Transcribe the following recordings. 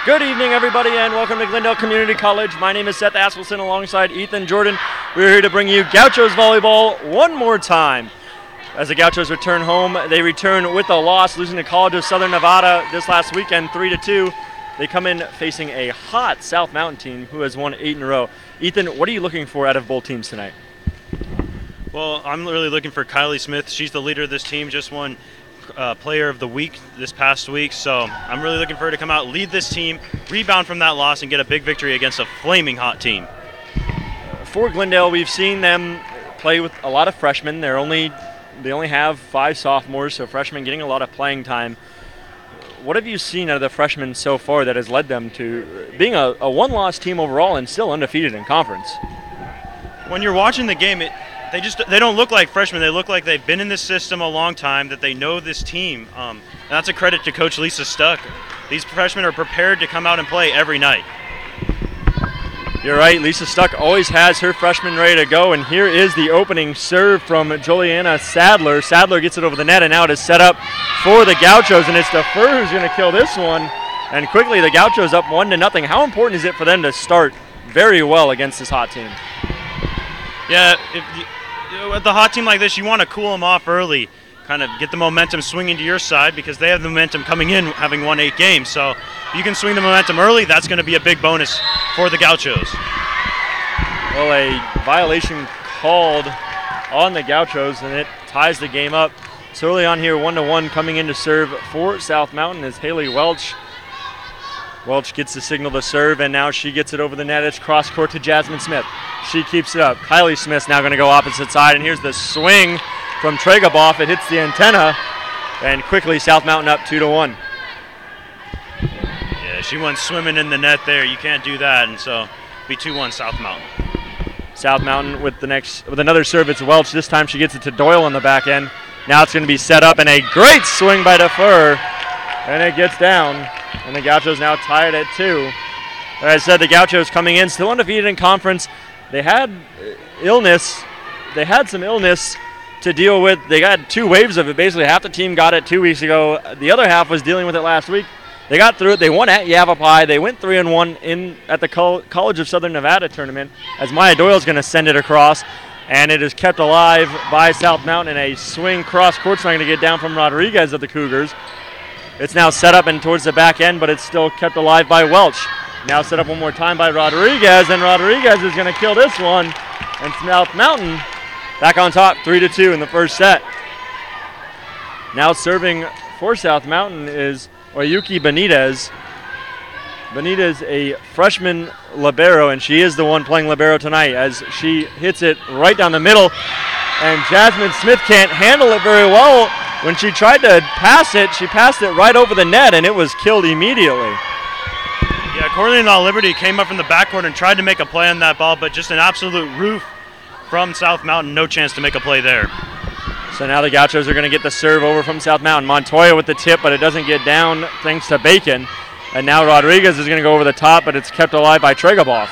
Good evening, everybody, and welcome to Glendale Community College. My name is Seth Askelson alongside Ethan Jordan. We're here to bring you Gauchos volleyball one more time. As the Gauchos return home, they return with a loss, losing to College of Southern Nevada this last weekend, 3-2. They come in facing a hot South Mountain team who has won 8 in a row. Ethan, what are you looking for out of both teams tonight? Well, I'm really looking for Kylie Smith. She's the leader of this team, just won Player of the Week this past week, so I'm really looking for her to come out, lead this team, rebound from that loss, and get a big victory against a flaming hot team. For Glendale, we've seen them play with a lot of freshmen. They only have 5 sophomores, so freshmen getting a lot of playing time. What have you seen out of the freshmen so far that has led them to being a one-loss team overall and still undefeated in conference? When you're watching the game, they don't look like freshmen. They look like they've been in this system a long time, that they know this team. And that's a credit to Coach Lisa Stuck. These freshmen are prepared to come out and play every night. You're right. Lisa Stuck always has her freshmen ready to go, and here is the opening serve from Juliana Sadler. Sadler gets it over the net, and now it is set up for the Gauchos, and it's DeFur who's going to kill this one. And quickly, the Gauchos up 1-0. How important is it for them to start very well against this hot team? Yeah, with a hot team like this, you want to cool them off early, kind of get the momentum swinging to your side because they have the momentum coming in having won 8 games. So if you can swing the momentum early, that's going to be a big bonus for the Gauchos. Well, a violation called on the Gauchos, and it ties the game up. So early on here, 1-1 coming in to serve for South Mountain is Haley Welch. Welch gets the signal to serve, and now she gets it over the net. It's cross court to Jasmine Smith. She keeps it up. Kylie Smith's now going to go opposite side, and here's the swing from Tregaboff. It hits the antenna, and quickly South Mountain up 2-1. Yeah, she went swimming in the net there. You can't do that, and so be 2-1 South Mountain. South Mountain with another serve. It's Welch. This time she gets it to Doyle on the back end. Now it's going to be set up, and a great swing by DeFur, and it gets down. And the Gauchos now tied at 2. As I said, the Gauchos coming in still undefeated in conference. They had illness. They had some illness to deal with. They got 2 waves of it. Basically, half the team got it 2 weeks ago. The other half was dealing with it last week. They got through it. They won at Yavapai. They went 3-1 at the College of Southern Nevada tournament as Maya Doyle's going to send it across. And it is kept alive by South Mountain, and a swing cross court's not going to get down from Rodriguez of the Cougars. It's now set up and towards the back end, but it's still kept alive by Welch. Now set up one more time by Rodriguez, and Rodriguez is going to kill this one. And South Mountain back on top, 3-2 in the first set. Now serving for South Mountain is Oyuki Benitez. Benitez, a freshman libero, and she is the one playing libero tonight as she hits it right down the middle. And Jasmine Smith can't handle it very well. When she tried to pass it, she passed it right over the net, and it was killed immediately. Yeah, Corleone Liberty came up from the backcourt and tried to make a play on that ball, but just an absolute roof from South Mountain. No chance to make a play there. So now the Gauchos are going to get the serve over from South Mountain. Montoya with the tip, but it doesn't get down thanks to Bacon. And now Rodriguez is going to go over the top, but it's kept alive by Tregaboff.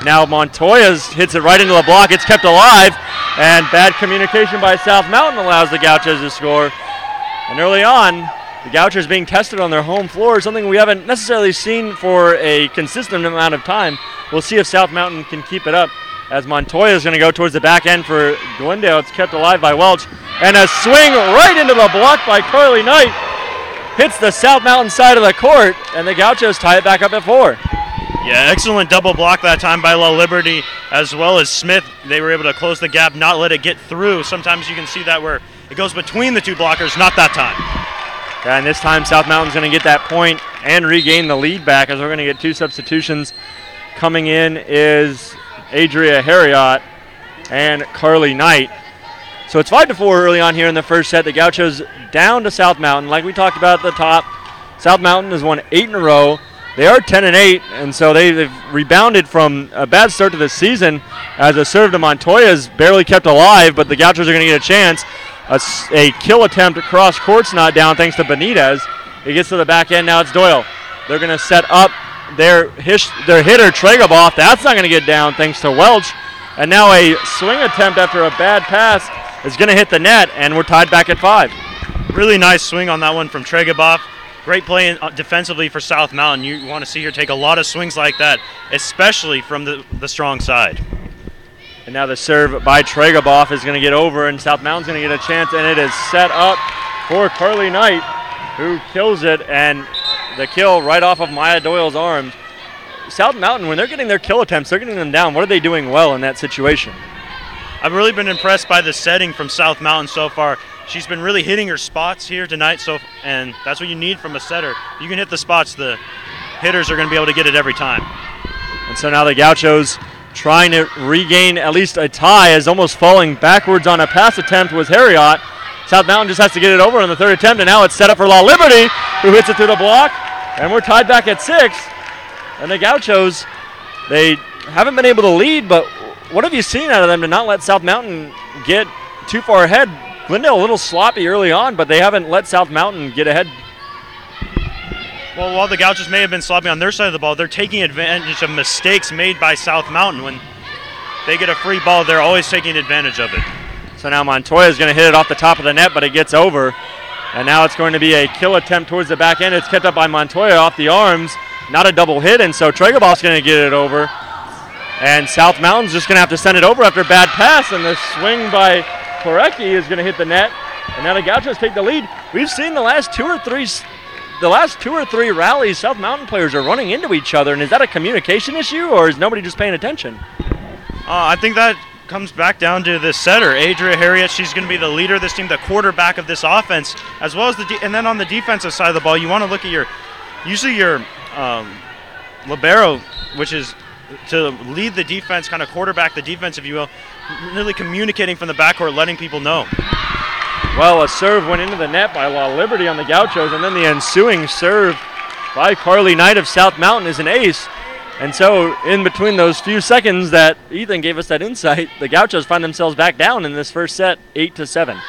Now Montoya hits it right into the block. It's kept alive, and bad communication by South Mountain allows the Gauchos to score. And early on, the Gauchos being tested on their home floor, something we haven't necessarily seen for a consistent amount of time. We'll see if South Mountain can keep it up as Montoya is going to go towards the back end for Glendale. It's kept alive by Welch. And a swing right into the block by Carly Knight. Hits the South Mountain side of the court, and the Gauchos tie it back up at 4. Yeah, excellent double block that time by La Liberty, as well as Smith. They were able to close the gap, not let it get through. Sometimes you can see that where it goes between the 2 blockers, not that time. Yeah, and this time South Mountain's going to get that point and regain the lead back as we're going to get 2 substitutions. Coming in is Adria Harriot and Carly Knight. So it's 5-4 early on here in the first set. The Gauchos down to South Mountain. Like we talked about at the top, South Mountain has won 8 in a row. They are 10-8, and so they've rebounded from a bad start to the season as a serve to Montoya is barely kept alive, but the Gauchos are going to get a chance. A kill attempt across court's not down thanks to Benitez. It gets to the back end. Now it's Doyle. They're going to set up their hitter, Tregaboff. That's not going to get down thanks to Welch. And now a swing attempt after a bad pass is going to hit the net, and we're tied back at 5. Really nice swing on that one from Tregaboff. great play defensively for South Mountain. You want to see her take a lot of swings like that, especially from the strong side. And now the serve by Tregaboff is going to get over, and South Mountain's going to get a chance, and it is set up for Carly Knight, who kills it, and the kill right off of Maya Doyle's arms. South Mountain, when they're getting their kill attempts, they're getting them down. What are they doing well in that situation? I've really been impressed by the setting from South Mountain so far. She's been really hitting her spots here tonight, and that's what you need from a setter. You can hit the spots, the hitters are going to be able to get it every time. And so now the Gauchos trying to regain at least a tie, as almost falling backwards on a pass attempt was Harriot. South Mountain just has to get it over on the third attempt, and now it's set up for La Liberty, who hits it through the block, and we're tied back at 6. And the Gauchos, they haven't been able to lead, but what have you seen out of them to not let South Mountain get too far ahead? Glendale a little sloppy early on, but they haven't let South Mountain get ahead. Well, while the Gauchos may have been sloppy on their side of the ball, they're taking advantage of mistakes made by South Mountain. When they get a free ball, they're always taking advantage of it. So now Montoya is going to hit it off the top of the net, but it gets over. And now it's going to be a kill attempt towards the back end. It's kept up by Montoya off the arms. Not a double hit, and so Tregaboff's going to get it over. And South Mountain's just going to have to send it over after a bad pass, and the swing by Korecki is going to hit the net. And now the Gauchos take the lead. We've seen the last two or three rallies, South Mountain players are running into each other, and is that a communication issue, or is nobody just paying attention? I think that comes back down to the setter, Adria Harriet. She's going to be the leader of this team, the quarterback of this offense, as well as and then on the defensive side of the ball, you want to look at usually your libero, which is to lead the defense, kind of quarterback the defense, if you will, really communicating from the backcourt, letting people know. Well, a serve went into the net by La Liberty on the Gauchos, and then the ensuing serve by Carly Knight of South Mountain is an ace. And so in between those few seconds that Ethan gave us that insight, the Gauchos find themselves back down in this first set, 8-7.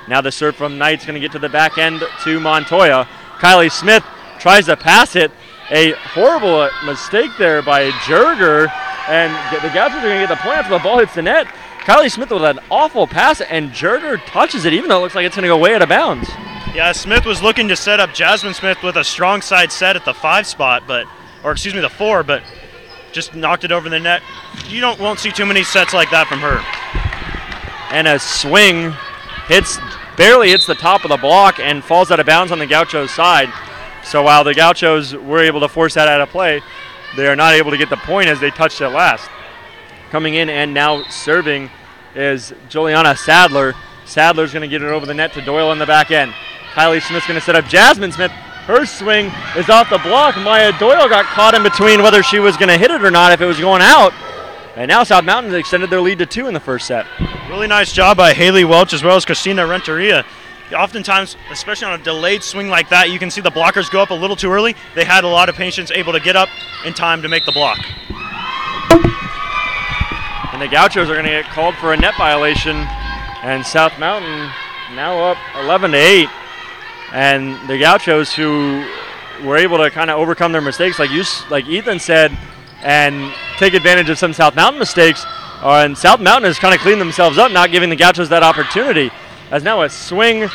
Now the serve from Knight's going to get to the back end to Montoya. Kylie Smith tries to pass it. A horrible mistake there by Jerger, and the Gauchos are going to get the point after the ball hits the net. Kylie Smith with an awful pass, and Jerger touches it, even though it looks like it's going to go way out of bounds. Yeah, Smith was looking to set up Jasmine Smith with a strong side set at the 5 spot, the 4, but just knocked it over the net. You won't see too many sets like that from her. And a swing barely hits the top of the block and falls out of bounds on the Gauchos side. So while the Gauchos were able to force that out of play, they are not able to get the point as they touched it last. Coming in and now serving is Juliana Sadler. Sadler's going to get it over the net to Doyle on the back end. Kylie Smith's going to set up Jasmine Smith. Her swing is off the block. Maya Doyle got caught in between whether she was going to hit it or not if it was going out. And now South Mountain extended their lead to 2 in the first set. Really nice job by Haley Welch as well as Christina Renteria. Oftentimes, especially on a delayed swing like that, you can see the blockers go up a little too early. They had a lot of patience, able to get up in time to make the block. And the Gauchos are going to get called for a net violation. And South Mountain now up 11-8. And the Gauchos, who were able to kind of overcome their mistakes, like Ethan said, and take advantage of some South Mountain mistakes, and South Mountain has kind of cleaned themselves up, not giving the Gauchos that opportunity. As now a swing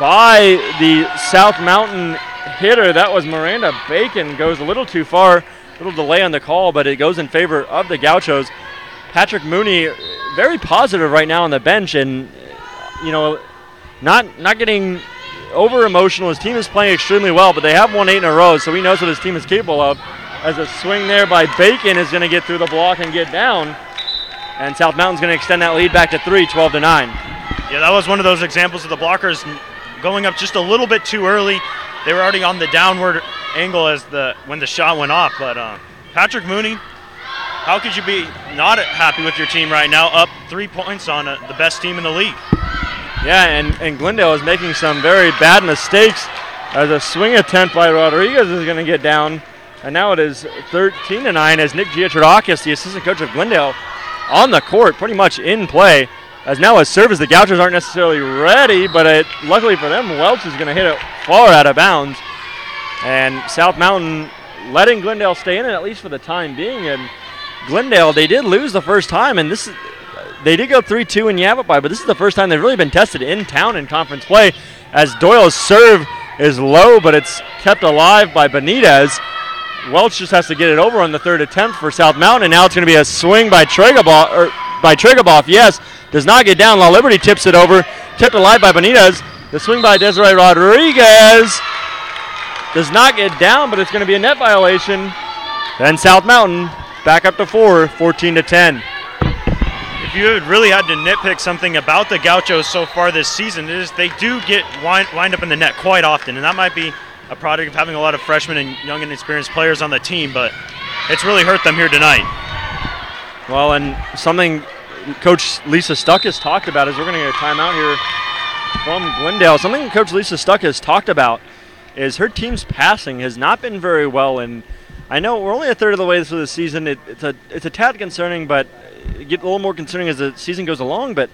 by the South Mountain hitter, that was Miranda Bacon, goes a little too far, a little delay on the call, but it goes in favor of the Gauchos. Patrick Mooney, very positive right now on the bench, and not getting over emotional. His team is playing extremely well, but they have won 8 in a row, so he knows what his team is capable of. As a swing there by Bacon is going to get through the block and get down, and South Mountain's going to extend that lead back to 3, 12-9. Yeah, that was one of those examples of the blockers going up just a little bit too early. They were already on the downward angle when the shot went off. But Patrick Mooney, how could you be not happy with your team right now, up 3 points on the best team in the league? Yeah, and Glendale is making some very bad mistakes as a swing attempt by Rodriguez is going to get down. And now it is 13-9 as Nick Giatrodakis, the assistant coach of Glendale, on the court, pretty much in play. As now a serve, as the Gauchos aren't necessarily ready, but luckily for them, Welch is going to hit it far out of bounds. And South Mountain letting Glendale stay in it, at least for the time being. And Glendale, they did lose the first time, and they did go 3-2 in Yavapai, but this is the first time they've really been tested in town in conference play, as Doyle's serve is low, but it's kept alive by Benitez. Welch just has to get it over on the third attempt for South Mountain, and now it's going to be a swing by Tregaboff. Yes, does not get down. La Liberty tips it over, kept alive by Benitez. The swing by Desiree Rodriguez does not get down, but it's going to be a net violation. Then South Mountain back up to 14-10. If you had really had to nitpick something about the Gauchos so far this season, it is they do get wind up in the net quite often, and that might be a product of having a lot of freshmen and young and experienced players on the team, but it's really hurt them here tonight. Well, and something Coach Lisa Stuck has talked about is we're going to get a timeout here from Glendale. Something Coach Lisa Stuck has talked about is her team's passing has not been very well, and I know we're only a third of the way through the season. It's a tad concerning, but it gets a little more concerning as the season goes along. But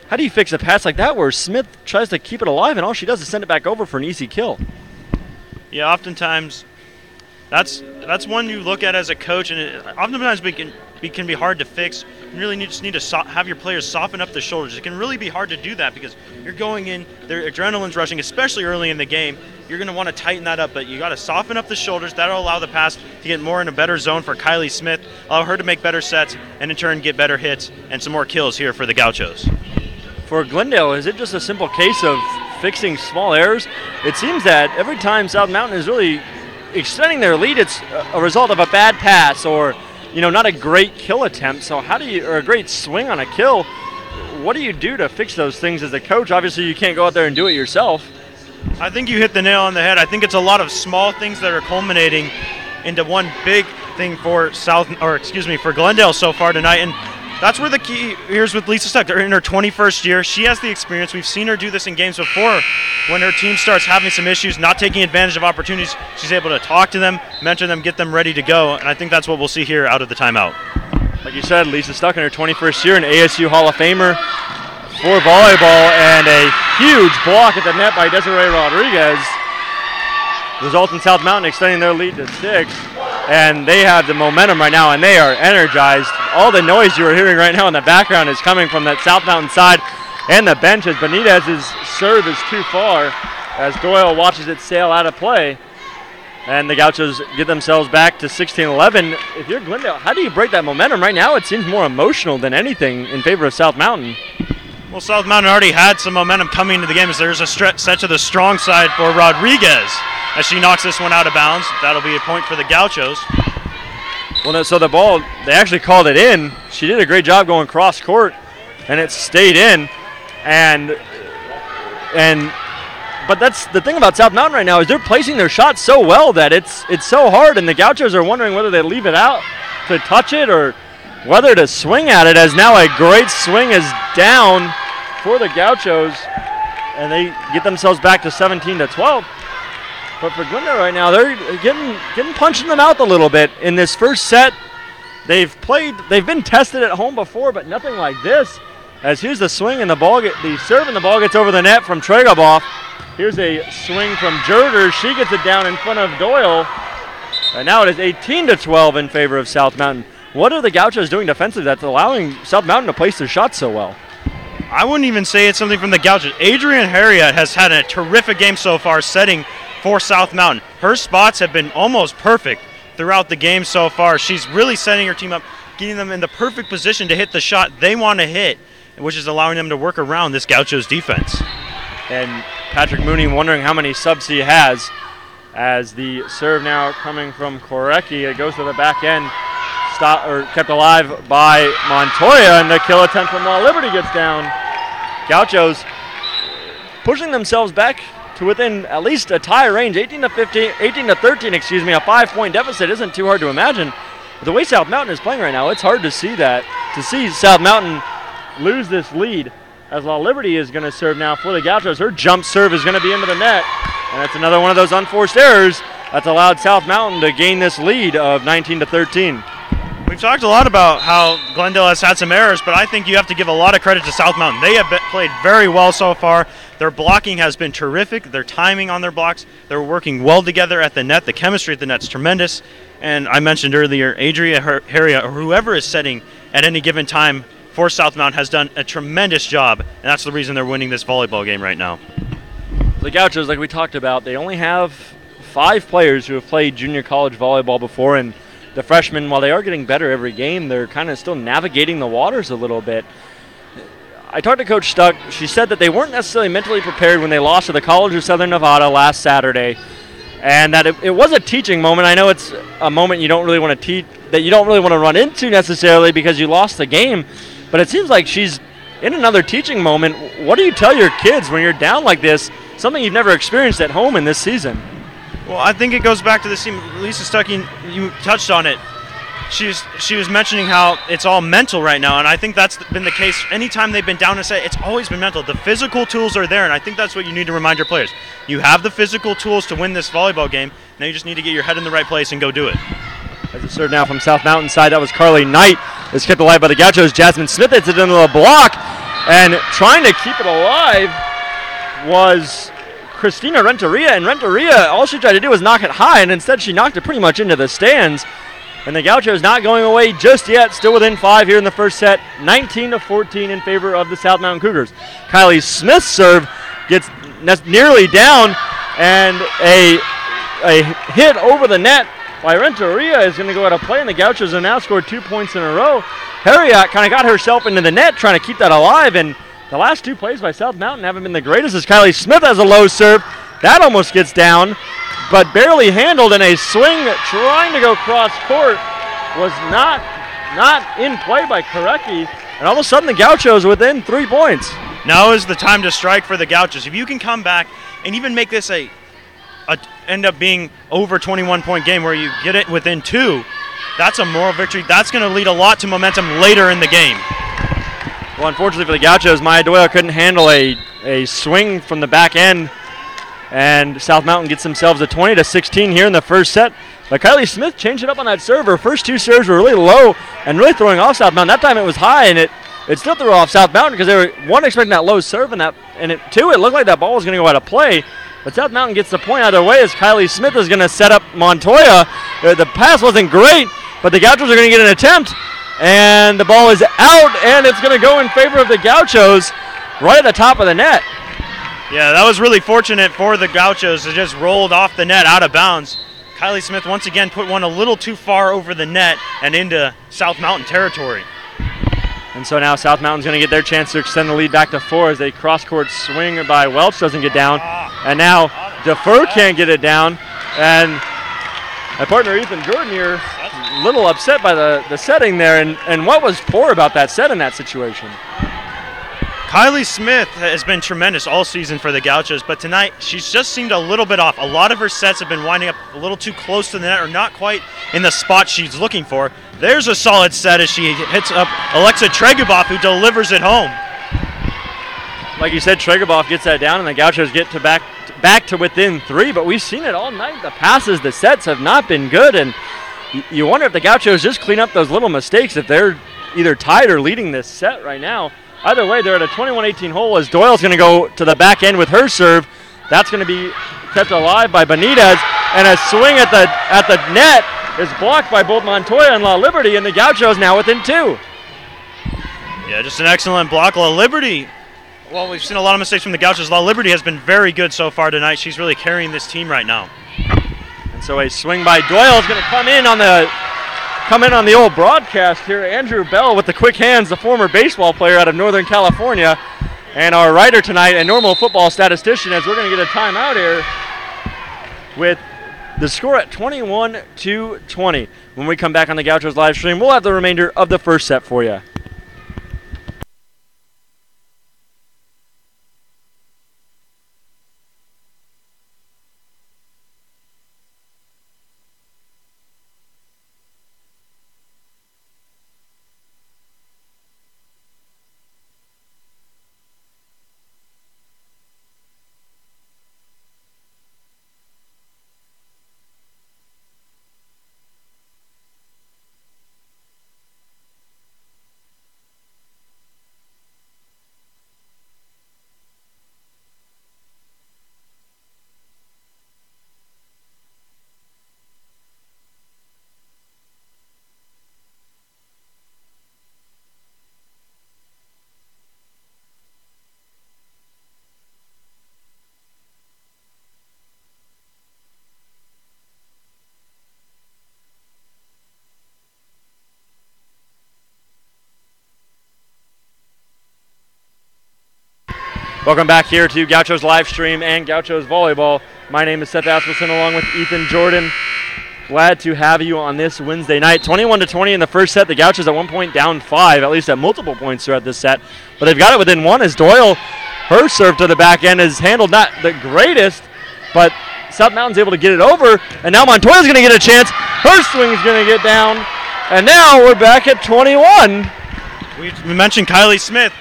how do you fix a pass like that where Smith tries to keep it alive and all she does is send it back over for an easy kill? Yeah, oftentimes that's one you look at as a coach, and oftentimes it can be hard to fix. You really just need to have your players soften up the shoulders. It can really be hard to do that because you're going in, their adrenaline's rushing, especially early in the game. You're going to want to tighten that up, but you got to soften up the shoulders. That'll allow the pass to get more in a better zone for Kylie Smith, allow her to make better sets, and in turn get better hits and some more kills here for the Gauchos. For Glendale, is it just a simple case of fixing small errors? It seems that every time South Mountain is really extending their lead, it's a result of a bad pass or not a great kill attempt. So or a great swing on a kill. What do you do to fix those things as a coach? Obviously, you can't go out there and do it yourself. I think you hit the nail on the head. I think it's a lot of small things that are culminating into one big thing for Glendale so far tonight. And that's where the key is with Lisa Stuck. They're in her 21st year. She has the experience. We've seen her do this in games before. When her team starts having some issues, not taking advantage of opportunities, she's able to talk to them, mentor them, get them ready to go. And I think that's what we'll see here out of the timeout. Like you said, Lisa Stuck in her 21st year, an ASU Hall of Famer for volleyball, and a huge block at the net by Desiree Rodriguez. Results in South Mountain extending their lead to 6. And they have the momentum right now, and they are energized. All the noise you are hearing right now in the background is coming from that South Mountain side and the bench as Benitez's serve is too far as Doyle watches it sail out of play. And the Gauchos get themselves back to 16-11. If you're Glendale, how do you break that momentum? Right now it seems more emotional than anything in favor of South Mountain. Well, South Mountain already had some momentum coming into the game as there's a set to the strong side for Rodriguez as she knocks this one out of bounds. That'll be a point for the Gauchos. Well, so the ball, they actually called it in. She did a great job going cross court, and it stayed in. But that's the thing about South Mountain right now is they're placing their shots so well that it's so hard, and the Gauchos are wondering whether they leave it out to touch it or whether to swing at it, as now a great swing is down for the Gauchos, and they get themselves back to 17-12. But for Glendale right now, they're getting punched in the mouth a little bit in this first set. They've been tested at home before, but nothing like this. As here's the swing and the serve and the ball gets over the net from Tregaboff. Here's a swing from Jerder. She gets it down in front of Doyle. And now it is 18-12 in favor of South Mountain. What are the Gauchos doing defensively that's allowing South Mountain to place their shots so well? I wouldn't even say it's something from the Gauchos. Adrian Harriet has had a terrific game so far setting for South Mountain. Her spots have been almost perfect throughout the game so far. She's really setting her team up, getting them in the perfect position to hit the shot they want to hit, which is allowing them to work around this Gauchos defense. And Patrick Mooney wondering how many subs he has as the serve now coming from Korecki. It goes to the back end, kept alive by Montoya, and the kill attempt from La Liberty gets down. Gauchos pushing themselves back to within at least a tie range, 18-13, a 5-point deficit isn't too hard to imagine. But the way South Mountain is playing right now, it's hard to see South Mountain lose this lead, as La Liberty is going to serve now for the Gauchos. Her jump serve is going to be into the net, and that's another one of those unforced errors that's allowed South Mountain to gain this lead of 19-13. We've talked a lot about how Glendale has had some errors, but I think you have to give a lot of credit to South Mountain. They have played very well so far. Their blocking has been terrific. Their timing on their blocks, they're working well together at the net. The chemistry at the net's tremendous. And I mentioned earlier, Adria Harriet, or whoever is setting at any given time for South Mountain, has done a tremendous job, and that's the reason they're winning this volleyball game right now. The Gauchos, like we talked about, they only have 5 players who have played junior college volleyball before, and the freshmen, while they are getting better every game, they're kind of still navigating the waters a little bit. I talked to Coach Stuck. She said that they weren't necessarily mentally prepared when they lost to the College of Southern Nevada last Saturday, and that it was a teaching moment. I know it's a moment you don't really want to that you don't really want to run into necessarily because you lost the game, but it seems like she's in another teaching moment. What do you tell your kids when you're down like this, something you've never experienced at home in this season? Well, I think it goes back to the team. Lisa Stuckey, you touched on it. She was mentioning how it's all mental right now, and I think that's been the case anytime they've been down a set. It's always been mental. The physical tools are there, and I think that's what you need to remind your players. You have the physical tools to win this volleyball game. Now you just need to get your head in the right place and go do it. As a serve now from South Mountain side, that was Carly Knight. It's kept alive by the Gauchos. Jasmine Smith hits it into the block, and trying to keep it alive was Christina Renteria, and Renteria, all she tried to do was knock it high, and instead she knocked it pretty much into the stands. And the Gauchos not going away just yet, still within 5 here in the first set, 19-14 in favor of the South Mountain Cougars. Kylie Smith's serve gets nearly down, and a hit over the net by Renteria is going to go out of play, and the Gauchos have now scored 2 points in a row. Harriot kind of got herself into the net trying to keep that alive, and the last 2 plays by South Mountain haven't been the greatest as Kylie Smith has a low serve. That almost gets down, but barely handled, and a swing trying to go cross court was not in play by Korecki, and all of a sudden the Gauchos within 3 points. Now is the time to strike for the Gauchos. If you can come back and even make this end up being over 21-point game where you get it within 2, that's a moral victory. That's going to lead a lot to momentum later in the game. Well, unfortunately for the Gauchos, Maya Doyle couldn't handle a swing from the back end, and South Mountain gets themselves a 20-16 here in the first set. But Kylie Smith changed it up on that serve. Her first 2 serves were really low and really throwing off South Mountain. That time it was high, and it still threw off South Mountain because they were, 1, expecting that low serve, and 2, it looked like that ball was going to go out of play. But South Mountain gets the point either way as Kylie Smith is going to set up Montoya. The pass wasn't great, but the Gauchos are going to get an attempt, and the ball is out, and it's going to go in favor of the Gauchos right at the top of the net. Yeah, that was really fortunate for the Gauchos. It just rolled off the net out of bounds. Kylie Smith once again put one a little too far over the net and into South Mountain territory. And so now South Mountain's going to get their chance to extend the lead back to 4 as a cross-court swing by Welch doesn't get down. And now Defer can't get it down. And my partner Ethan Jordan here, a little upset by the setting there. And what was poor about that set in that situation? Kylie Smith has been tremendous all season for the Gauchos, but tonight she's just seemed a little bit off. A lot of her sets have been winding up a little too close to the net or not quite in the spot she's looking for. There's a solid set as she hits up Alexa Tregubov, who delivers it home. Like you said, Tregubov gets that down, and the Gauchos get to back to within 3, but we've seen it all night. The passes, the sets have not been good, and you wonder if the Gauchos just clean up those little mistakes, if they're either tied or leading this set right now. Either way, they're at a 21-18 hole as Doyle's going to go to the back end with her serve. That's going to be kept alive by Benitez, and a swing at the net is blocked by both Montoya and La Liberty, and the Gauchos now within 2. Yeah, just an excellent block. La Liberty, well, we've seen a lot of mistakes from the Gauchos. La Liberty has been very good so far tonight. She's really carrying this team right now. And so a swing by Doyle is going to come in on the old broadcast here. Andrew Bell with the quick hands, the former baseball player out of Northern California, and our writer tonight, a normal football statistician, as we're going to get a timeout here with the score at 21-20. When we come back on the Gauchos live stream, we'll have the remainder of the first set for you. Welcome back here to Gauchos live stream and Gauchos volleyball. My name is Seth Askelson along with Ethan Jordan. Glad to have you on this Wednesday night. 21-20 in the first set. The Gauchos at one point down 5, at least at multiple points throughout this set. But they've got it within 1 as Doyle, her serve to the back end is handled not the greatest, but South Mountain's able to get it over. And now Montoya's going to get a chance. Her swing is going to get down. And now we're back at 21. We mentioned Kylie Smith.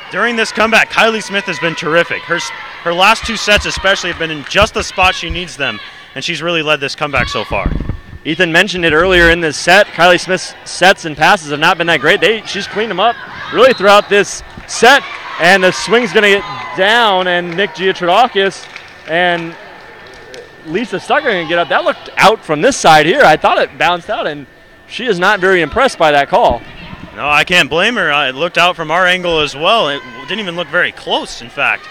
During this comeback, Kylie Smith has been terrific. Her last 2 sets especially have been in just the spot she needs them, and she's really led this comeback so far. Ethan mentioned it earlier in this set. Kylie Smith's sets and passes have not been that great. She's cleaned them up really throughout this set, and the swing's going to get down, and Nick Giatrodakis and Lisa Stucker are going to get up. That looked out from this side here. I thought it bounced out, and she is not very impressed by that call. No, I can't blame her. It looked out from our angle as well. It didn't even look very close, in fact.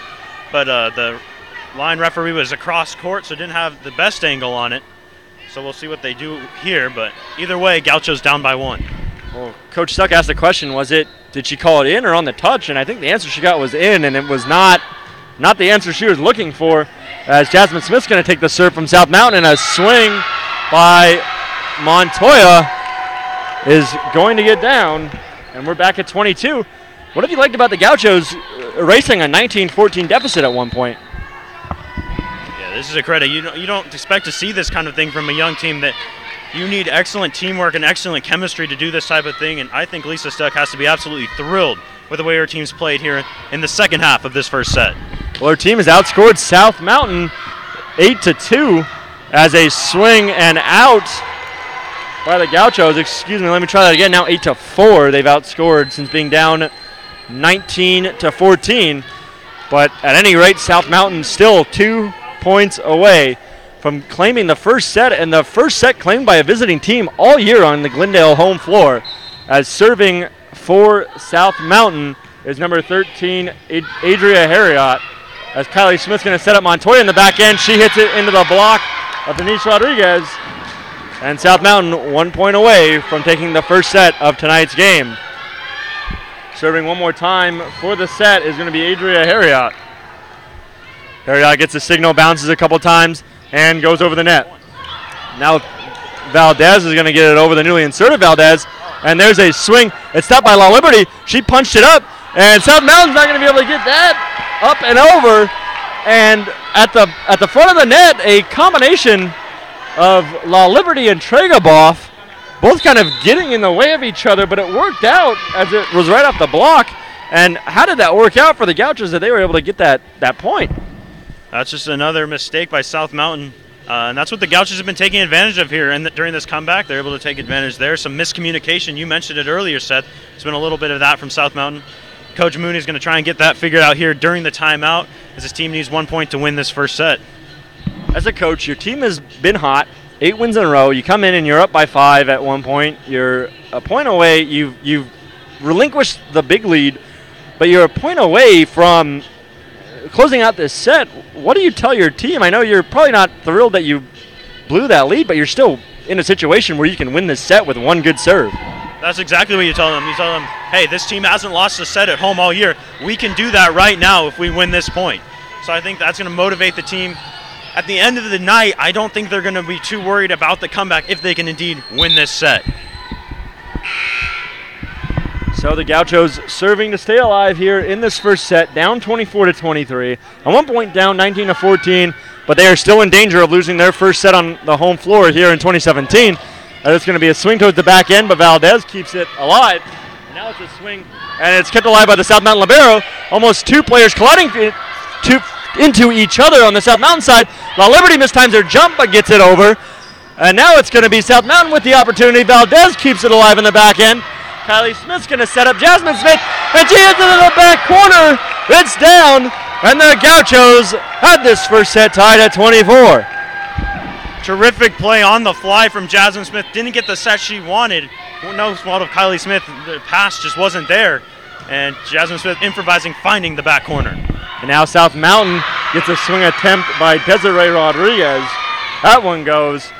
But the line referee was across court, so didn't have the best angle on it. So we'll see what they do here. But either way, Gaucho's down by 1. Well, Coach Stuck asked the question, did she call it in or on the touch? And I think the answer she got was in, and it was not the answer she was looking for. As Jasmine Smith's going to take the serve from South Mountain, and a swing by Montoya is going to get down, and we're back at 22. What have you liked about the Gauchos erasing a 19-14 deficit at one point? Yeah, this is a credit. You don't expect to see this kind of thing from a young team. That you need excellent teamwork and excellent chemistry to do this type of thing, and I think Lisa Stuck has to be absolutely thrilled with the way her team's played here in the second half of this first set. Well, her team has outscored South Mountain 8-2 as a swing and out by the Gauchos. Excuse me, let me try that again. Now 8-4. They've outscored since being down 19-14. But at any rate, South Mountain still 2 points away from claiming the first set, and the first set claimed by a visiting team all year on the Glendale home floor. As serving for South Mountain is number 13, Adria Harriot. As Kylie Smith's going to set up Montoya in the back end. She hits it into the block of Denise Rodriguez. And South Mountain 1 point away from taking the first set of tonight's game. Serving one more time for the set is going to be Adria Harriot. Harriot gets a signal, bounces a couple times, and goes over the net. Now Valdez is going to get it over, the newly inserted Valdez. And there's a swing. It's stopped by La Liberty. She punched it up, and South Mountain's not going to be able to get that up and over. And at the front of the net, a combination of La Liberty and Tregaboff, both kind of getting in the way of each other, but it worked out as it was right off the block. And how did that work out for the Gauchos that they were able to get that point? That's just another mistake by South Mountain. And that's what the Gauchos have been taking advantage of here. And during this comeback, they're able to take advantage there. Some miscommunication. You mentioned it earlier, Seth. There's been a little bit of that from South Mountain. Coach Mooney is going to try and get that figured out here during the timeout, as his team needs 1 point to win this first set. As a coach, your team has been hot, 8 wins in a row. You come in and you're up by 5 at one point. You're a point away. You've relinquished the big lead, but you're a point away from closing out this set. What do you tell your team? I know you're probably not thrilled that you blew that lead, but you're still in a situation where you can win this set with one good serve. That's exactly what you tell them. You tell them, hey, this team hasn't lost a set at home all year. We can do that right now if we win this point. So I think that's going to motivate the team. At the end of the night, I don't think they're going to be too worried about the comeback if they can indeed win this set. So the Gauchos serving to stay alive here in this first set, down 24-23. At one point down 19-14, but they are still in danger of losing their first set on the home floor here in 2017. It's going to be a swing towards the back end, but Valdez keeps it alive. And now it's a swing, and it's kept alive by the South Mountain libero. Almost 2 players colliding into each other on the South Mountain side. La Liberty mistimes their jump, but gets it over. And now it's going to be South Mountain with the opportunity. Valdez keeps it alive in the back end. Kylie Smith's going to set up Jasmine Smith, and she hits it in the back corner. It's down, and the Gauchos had this first set tied at 24. Terrific play on the fly from Jasmine Smith. Didn't get the set she wanted. No fault of Kylie Smith. The pass just wasn't there. And Jasmine Smith improvising, finding the back corner. And now South Mountain gets a swing attempt by Desiree Rodriguez. That one goes.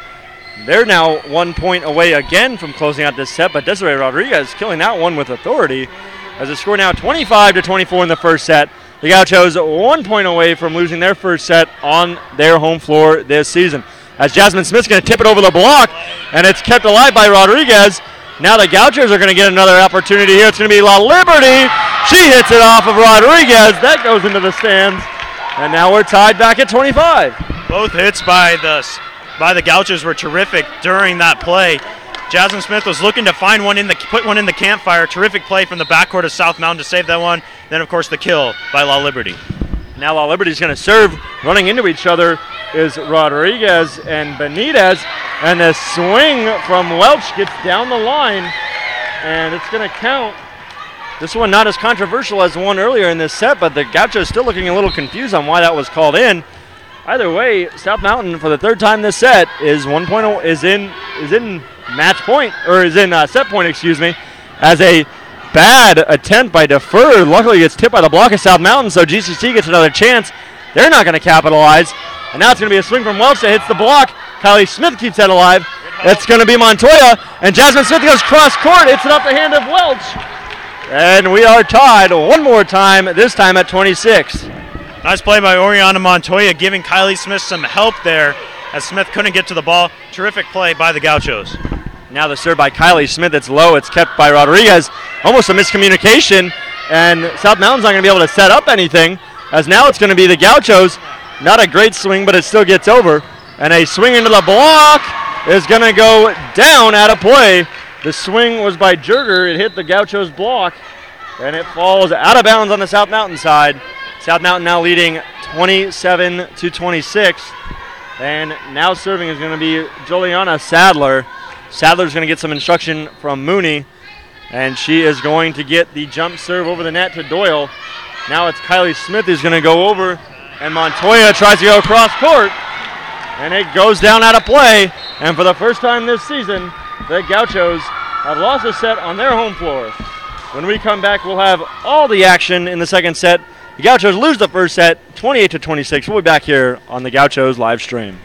They're now 1 point away again from closing out this set, but Desiree Rodriguez killing that one with authority. As the score now 25-24 in the first set. The Gauchos 1 point away from losing their first set on their home floor this season. As Jasmine Smith's going to tip it over the block, and it's kept alive by Rodriguez. Now the Gauchos are going to get another opportunity here. It's going to be La Liberty. She hits it off of Rodriguez. That goes into the stands. And now we're tied back at 25. Both hits by the Gauchos were terrific during that play. Jasmine Smith was looking to find put one in the campfire. Terrific play from the backcourt of South Mountain to save that one. Then, of course, the kill by La Liberty. Now La Liberty's going to serve. Running into each other is Rodriguez and Benitez. And the swing from Welch gets down the line. And it's going to count. This one not as controversial as the one earlier in this set, but the Gauchos still looking a little confused on why that was called in. Either way, South Mountain for the third time this set is in match point, or is in set point, excuse me, as a bad attempt by Defer. Luckily it's tipped by the block of South Mountain, so GCC gets another chance. They're not going to capitalize. And now it's going to be a swing from Welch that hits the block. Kylie Smith keeps that alive. It's going to be Montoya, and Jasmine Smith goes cross court, hits it off the hand of Welch. And we are tied one more time, this time at 26. Nice play by Oriana Montoya, giving Kylie Smith some help there as Smith couldn't get to the ball. Terrific play by the Gauchos. Now the serve by Kylie Smith. It's low. It's kept by Rodriguez. Almost a miscommunication. And South Mountain's not going to be able to set up anything, as now it's going to be the Gauchos. Not a great swing, but it still gets over. And a swing into the block is going to go down out of play. The swing was by Jerger. It hit the Gauchos block, and it falls out of bounds on the South Mountain side. South Mountain now leading 27-26. And now serving is going to be Juliana Sadler. Sadler's going to get some instruction from Mooney, and she is going to get the jump serve over the net to Doyle. Now it's Kylie Smith who's going to go over, and Montoya tries to go across court, and it goes down out of play. And for the first time this season, the Gauchos have lost a set on their home floor. When we come back, we'll have all the action in the second set. The Gauchos lose the first set, 28-26. We'll be back here on the Gauchos live stream.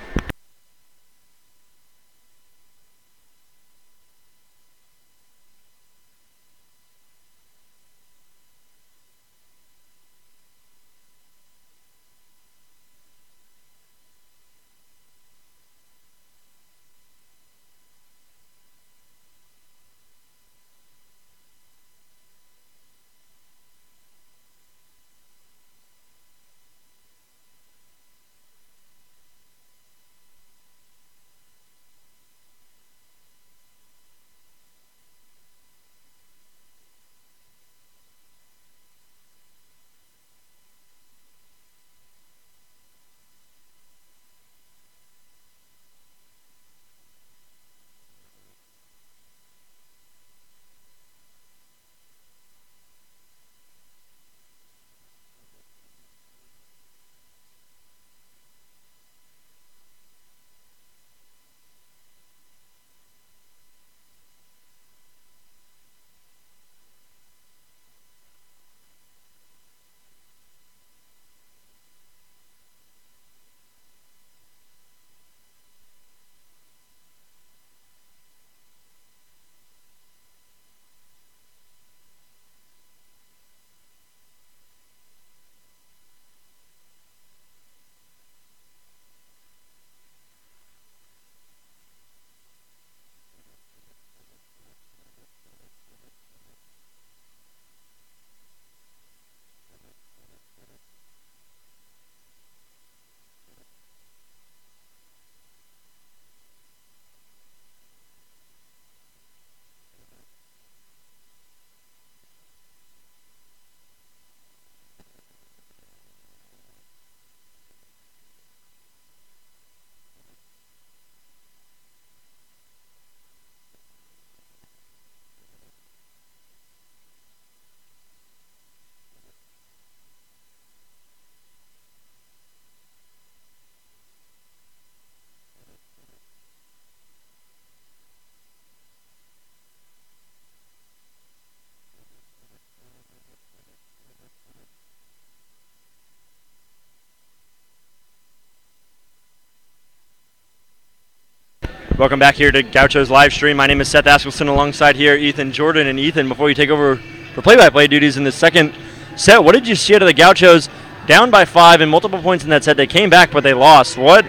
Welcome back here to Gauchos live stream. My name is Seth Askelson, alongside here Ethan Jordan. And Ethan, before you take over for play-by-play duties in the second set. What did you see out of the Gauchos? Down by 5 and multiple points in that set. They came back, but they lost. What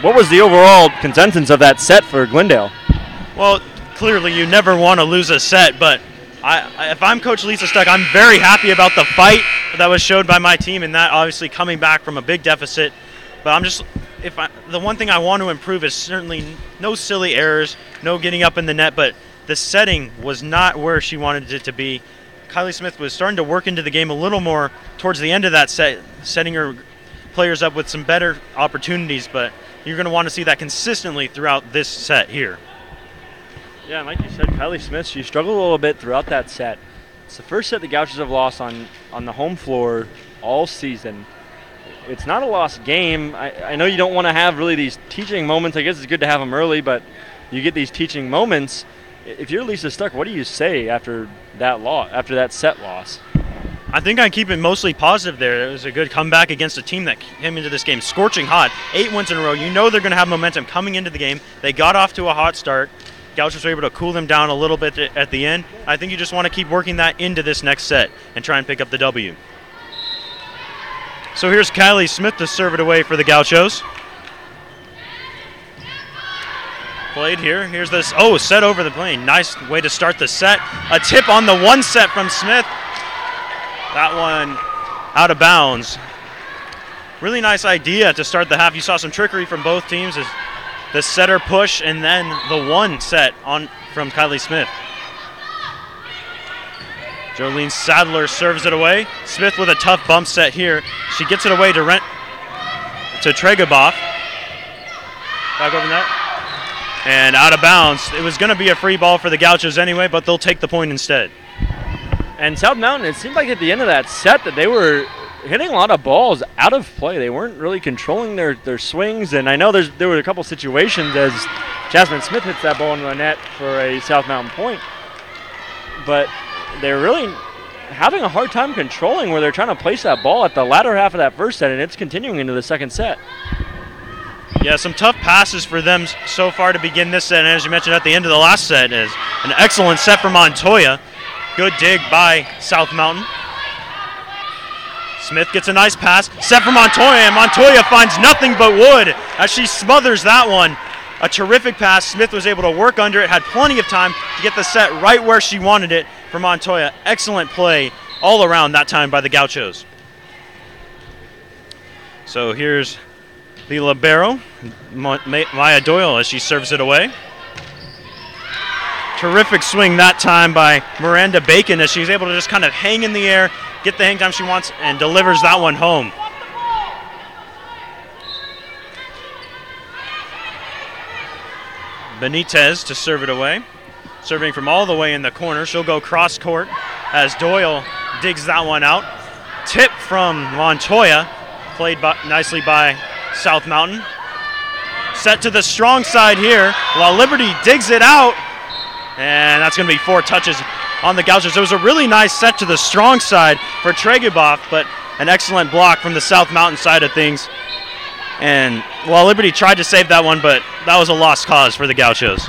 was the overall consensus of that set for Glendale? Well, clearly you never want to lose a set, but if I'm Coach Lisa Stuck, I'm very happy about the fight that was showed by my team, and that obviously coming back from a big deficit. But the one thing I want to improve is certainly no silly errors, no getting up in the net, but the setting was not where she wanted it to be. Kylie Smith was starting to work into the game a little more towards the end of that set, setting her players up with some better opportunities, but you're going to want to see that consistently throughout this set here. Yeah, and like you said, Kylie Smith, she struggled a little bit throughout that set. It's the first set the Gauchos have lost on the home floor all season. It's not a lost game. I know you don't want to have really these teaching moments. I guess it's good to have them early, but you get these teaching moments. If you're Lisa Stuck, what do you say after that set loss? I think I keep it mostly positive there. It was a good comeback against a team that came into this game scorching hot. 8 wins in a row. You know they're going to have momentum coming into the game. They got off to a hot start. Gauchos were able to cool them down a little bit at the end. I think you just want to keep working that into this next set and try and pick up the W. So here's Kylie Smith to serve it away for the Gauchos. Played here. Here's this. Oh, set over the plane. Nice way to start the set. A tip on the 1 set from Smith. That one out of bounds. Really nice idea to start the half. You saw some trickery from both teams as the setter push and then the 1 set on from Kylie Smith. Jolene Sadler serves it away. Smith with a tough bump set here. She gets it away to Tregaboff. Back over net. And out of bounds. It was going to be a free ball for the Gauchos anyway, but they'll take the point instead. And South Mountain, it seemed like at the end of that set that they were hitting a lot of balls out of play. They weren't really controlling their swings, and I know there were a couple situations as Jasmine Smith hits that ball in the net for a South Mountain point. But they're really having a hard time controlling where they're trying to place that ball at the latter half of that first set, and it's continuing into the second set. Yeah, some tough passes for them so far to begin this set, and as you mentioned at the end of the last set is an excellent set for Montoya. Good dig by South Mountain. Smith gets a nice pass, set for Montoya, and Montoya finds nothing but wood as she smothers that one. A terrific pass. Smith was able to work under it, had plenty of time to get the set right where she wanted it for Montoya. Excellent play all around that time by the Gauchos. So here's the libero, Maya Doyle, as she serves it away. Terrific swing that time by Miranda Bacon as she's able to just kind of hang in the air, get the hang time she wants, and delivers that one home. Benitez to serve it away. Serving from all the way in the corner. She'll go cross court as Doyle digs that one out. Tip from Montoya, played nicely by South Mountain. Set to the strong side here while Liberty digs it out. And that's going to be 4 touches on the Gauchos. It was a really nice set to the strong side for Tregaboff, but an excellent block from the South Mountain side of things. And while Liberty tried to save that one, but that was a lost cause for the Gauchos.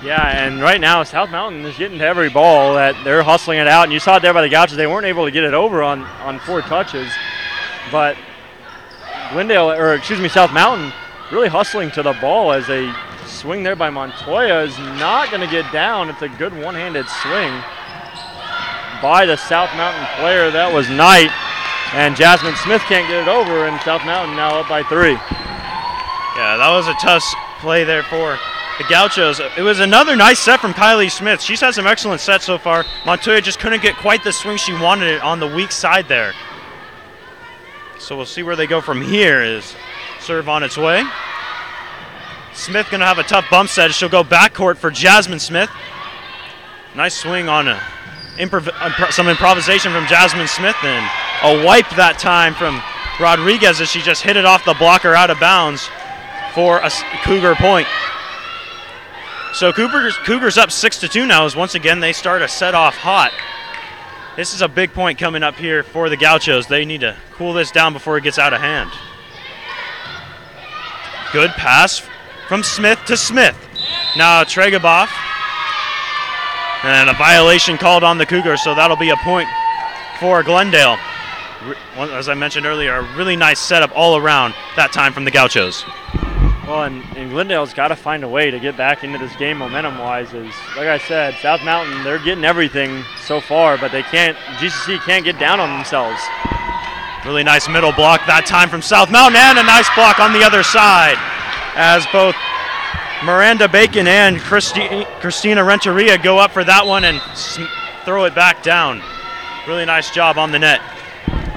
Yeah, and right now South Mountain is getting to every ball that they're hustling it out. And you saw it there by the Gauchos. They weren't able to get it over on 4 touches. But South Mountain really hustling to the ball as they swing there by Montoya is not going to get down. It's a good one-handed swing by the South Mountain player. That was Knight, and Jasmine Smith can't get it over, and South Mountain now up by 3. Yeah, that was a tough play there for the Gauchos. It was another nice set from Kylie Smith. She's had some excellent sets so far. Montoya just couldn't get quite the swing she wanted it on the weak side there. So we'll see where they go from here. Is serve on its way. Smith going to have a tough bump set. She'll go backcourt for Jasmine Smith. Nice swing on some improvisation from Jasmine Smith, and a wipe that time from Rodriguez as she just hit it off the blocker out of bounds for a Cougar point. So Cougars up 6-2 now as once again they start a set off hot. This is a big point coming up here for the Gauchos. They need to cool this down before it gets out of hand. Good pass from Smith to Smith. Now Tregaboff. And a violation called on the Cougars, so that'll be a point for Glendale. As I mentioned earlier, a really nice setup all around that time from the Gauchos. Well, and Glendale's got to find a way to get back into this game momentum-wise. Like I said, South Mountain, they're getting everything so far, but they can't. GCC can't get down on themselves. Really nice middle block that time from South Mountain, and a nice block on the other side as both Miranda Bacon and Christina Renteria go up for that one and throw it back down. Really nice job on the net.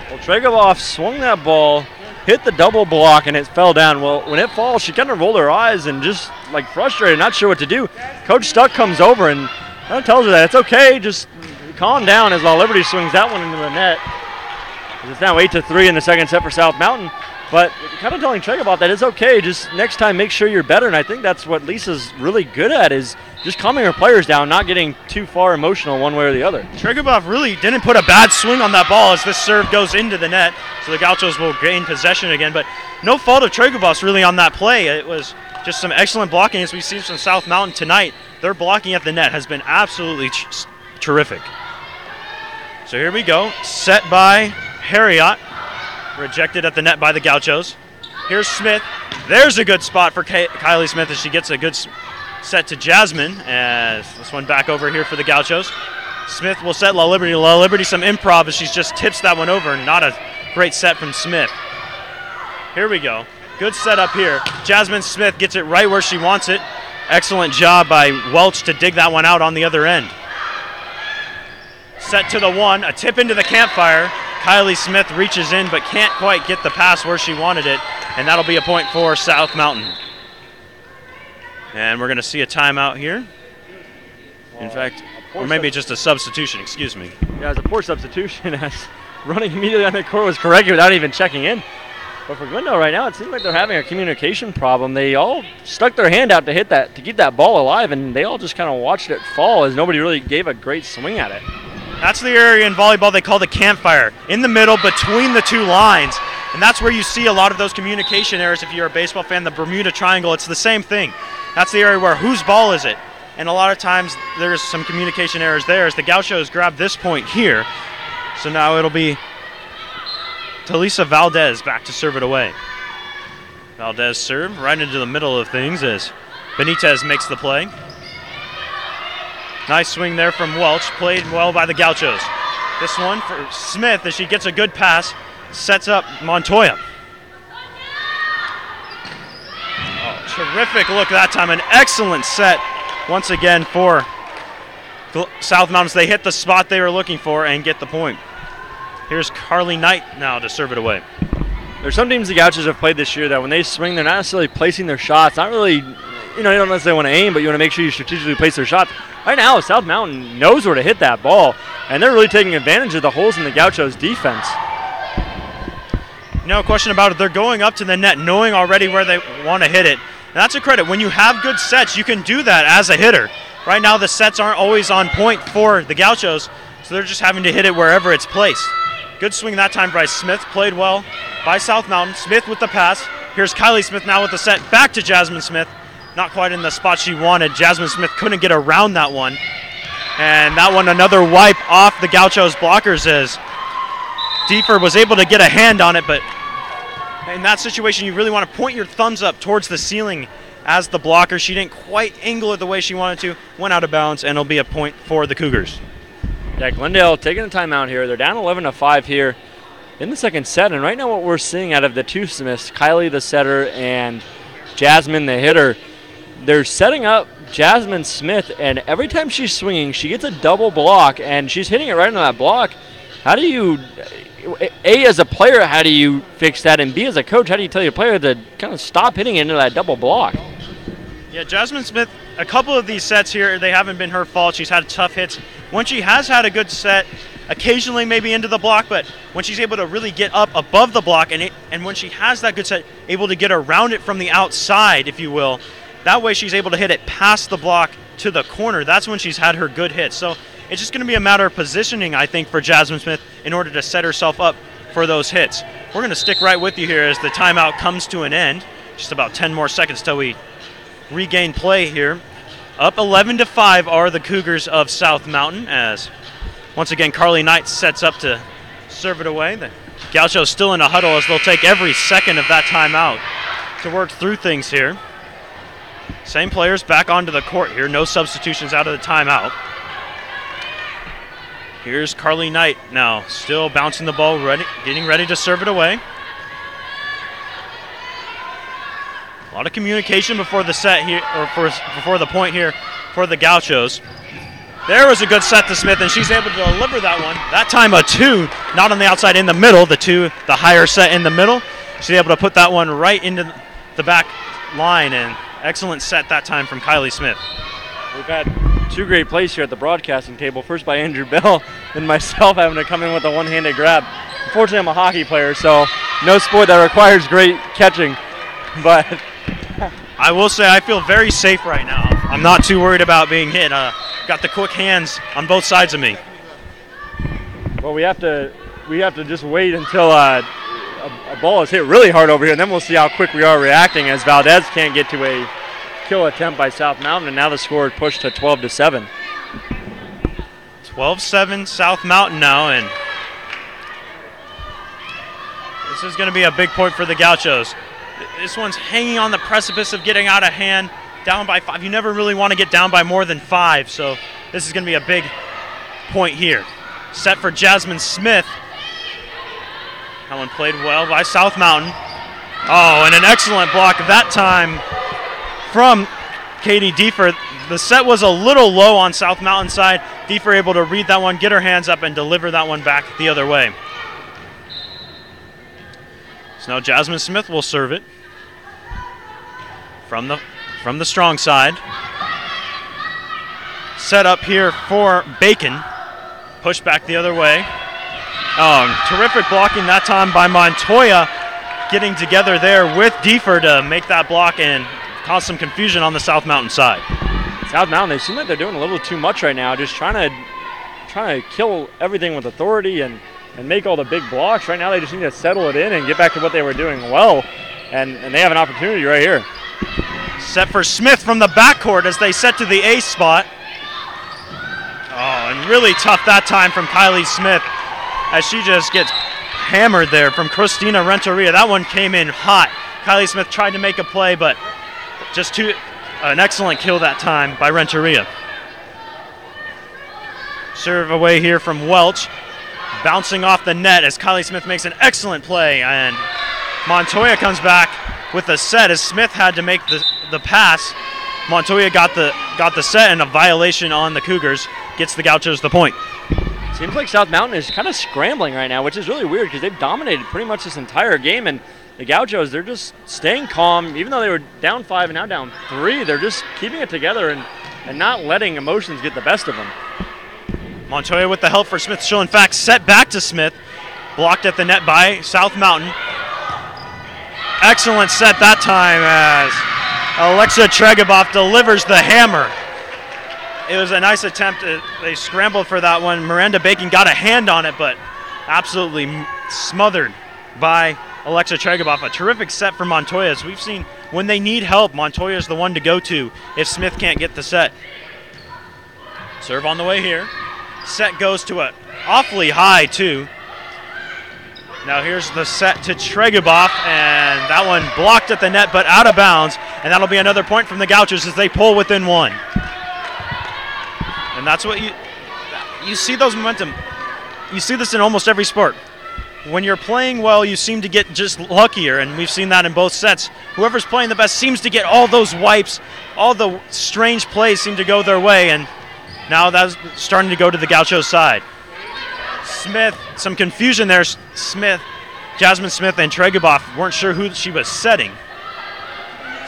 Well, Tregovoff swung that ball, hit the double block, and it fell down. Well, when it falls, she kind of rolled her eyes and just like frustrated, not sure what to do. Coach Stuck comes over and kind of tells her that it's okay, just calm down as La Liberty swings that one into the net. It's now 8-3 in the second set for South Mountain. But kind of telling Tregovoff that it's okay, just next time make sure you're better. And I think that's what Lisa's really good at, is just calming her players down, not getting too far emotional one way or the other. Tregovoff really didn't put a bad swing on that ball as this serve goes into the net. So the Gauchos will gain possession again. But no fault of Tregovoff's really on that play. It was just some excellent blocking as we see from South Mountain tonight. Their blocking at the net has been absolutely terrific. So here we go. Set by Harriot. Rejected at the net by the Gauchos. Here's Smith. There's a good spot for Kylie Smith as she gets a good set to Jasmine. As this one back over here for the Gauchos. Smith will set La Liberty. La Liberty some improv as she just tips that one over. Not a great set from Smith. Here we go. Good set up here. Jasmine Smith gets it right where she wants it. Excellent job by Welch to dig that one out on the other end. Set to the one. A tip into the campfire. Kylie Smith reaches in but can't quite get the pass where she wanted it, and that'll be a point for South Mountain. And we're going to see a timeout here. In fact, or maybe just a substitution, excuse me. Yeah, it was a poor substitution as running immediately on the court was corrected without even checking in. But for Glendale right now, it seems like they're having a communication problem. They all stuck their hand out to hit that, to keep that ball alive, and they all just kind of watched it fall as nobody really gave a great swing at it. That's the area in volleyball they call the campfire, in the middle between the two lines. And that's where you see a lot of those communication errors. If you're a baseball fan, the Bermuda Triangle, it's the same thing. That's the area where whose ball is it? And a lot of times there's some communication errors there as the Gauchos grab this point here. So now it'll be Talisa Valdez back to serve it away. Valdez serve right into the middle of things as Benitez makes the play. Nice swing there from Welch, played well by the Gauchos. This one for Smith as she gets a good pass, sets up Montoya. Oh, terrific look that time, an excellent set once again for South Mountains. They hit the spot they were looking for and get the point. Here's Carly Knight now to serve it away. There's some teams the Gauchos have played this year that when they swing, they're not necessarily placing their shots, not really, you don't necessarily want to aim, but you want to make sure you strategically place their shots. Right now, South Mountain knows where to hit that ball, and they're really taking advantage of the holes in the Gauchos' defense. No question about it. They're going up to the net knowing already where they want to hit it. And that's a credit. When you have good sets, you can do that as a hitter. Right now, the sets aren't always on point for the Gauchos, so they're just having to hit it wherever it's placed. Good swing that time by Smith. Played well by South Mountain. Smith with the pass. Here's Kylie Smith now with the set. Back to Jasmine Smith. Not quite in the spot she wanted. Jasmine Smith couldn't get around that one. And that one, another wipe off the Gauchos blockers as Diefer was able to get a hand on it, but in that situation, you really want to point your thumbs up towards the ceiling as the blocker. She didn't quite angle it the way she wanted to, went out of bounds, and it'll be a point for the Cougars. Yeah, Glendale taking a timeout here. They're down 11-5 here in the second set, and right now what we're seeing out of the two Smiths, Kylie the setter and Jasmine the hitter, they're setting up Jasmine Smith, and every time she's swinging, she gets a double block, and she's hitting it right on that block. How do you, A, as a player, how do you fix that, and B, as a coach, how do you tell your player to kind of stop hitting into that double block? Yeah, Jasmine Smith, a couple of these sets here, they haven't been her fault. She's had tough hits. When she has had a good set, occasionally maybe into the block, but when she's able to really get up above the block, and when she has that good set, able to get around it from the outside, if you will, that way she's able to hit it past the block to the corner. That's when she's had her good hits. So it's just going to be a matter of positioning, I think, for Jasmine Smith in order to set herself up for those hits. We're going to stick right with you here as the timeout comes to an end. Just about 10 more seconds till we regain play here. Up 11-5 are the Cougars of South Mountain as, once again, Carly Knight sets up to serve it away. The Gauchos still in a huddle as they'll take every second of that timeout to work through things here. Same players back onto the court here. No substitutions out of the timeout. Here's Carly Knight now, still bouncing the ball, getting ready to serve it away. A lot of communication before the set here, or before the point here for the Gauchos. There was a good set to Smith, and she's able to deliver that one. That time a 2, not on the outside, in the middle. The higher set in the middle. She's able to put that one right into the back line, and excellent set that time from Kylie Smith. We've had 2 great plays here at the broadcasting table. First by Andrew Bell, and myself having to come in with a one-handed grab. Unfortunately, I'm a hockey player, so no sport that requires great catching. But I will say I feel very safe right now. I'm not too worried about being hit. Got the quick hands on both sides of me. Well, we have to just wait until a ball is hit really hard over here, and then we'll see how quick we are reacting as Valdez can't get to a kill attempt by South Mountain, and now the score is pushed to 12-7. 12-7 South Mountain now, and this is going to be a big point for the Gauchos. This one's hanging on the precipice of getting out of hand, down by 5. You never really want to get down by more than 5, so this is going to be a big point here. Set for Jasmine Smith. That one played well by South Mountain. Oh, and an excellent block that time from Katie Diefer. The set was a little low on South Mountain side. Diefer able to read that one, get her hands up, and deliver that one back the other way. So now Jasmine Smith will serve it from the strong side. Set up here for Bacon. Push back the other way. Terrific blocking that time by Montoya, getting together there with Diefer to make that block and cause some confusion on the South Mountain side. South Mountain, they seem like they're doing a little too much right now, just trying to kill everything with authority and make all the big blocks. Right now they just need to settle it in and get back to what they were doing well, and they have an opportunity right here. Set for Smith from the backcourt as they set to the ace spot. Oh, and really tough that time from Kylie Smith as she just gets hammered there from Christina Renteria. That one came in hot. Kylie Smith tried to make a play, but just an excellent kill that time by Renteria. Serve away here from Welch. Bouncing off the net as Kylie Smith makes an excellent play, and Montoya comes back with the set as Smith had to make the pass. Montoya got the set, and a violation on the Cougars gets the Gauchos the point. Seems like South Mountain is kind of scrambling right now, which is really weird because they've dominated pretty much this entire game, and the Gauchos, they're just staying calm. Even though they were down 5 and now down 3, they're just keeping it together and not letting emotions get the best of them. Montoya with the help for Smith. She'll in fact set back to Smith. Blocked at the net by South Mountain. Excellent set that time as Alexa Tregaboff delivers the hammer. It was a nice attempt. They scrambled for that one. Miranda Bacon got a hand on it, but absolutely smothered by Alexa Tregaboff. A terrific set for Montoya. As we've seen, when they need help, Montoya is the one to go to if Smith can't get the set. Serve on the way here. Set goes to an awfully high, too. Now here's the set to Tregaboff, and that one blocked at the net but out of bounds, and that'll be another point from the Gauchos as they pull within 1. And that's what you see those momentum. You see this in almost every sport. When you're playing well, you seem to get just luckier, and we've seen that in both sets. Whoever's playing the best seems to get all those wipes, all the strange plays seem to go their way, and now that's starting to go to the Gauchos side. Smith, some confusion there. Jasmine Smith and Tregaboff weren't sure who she was setting.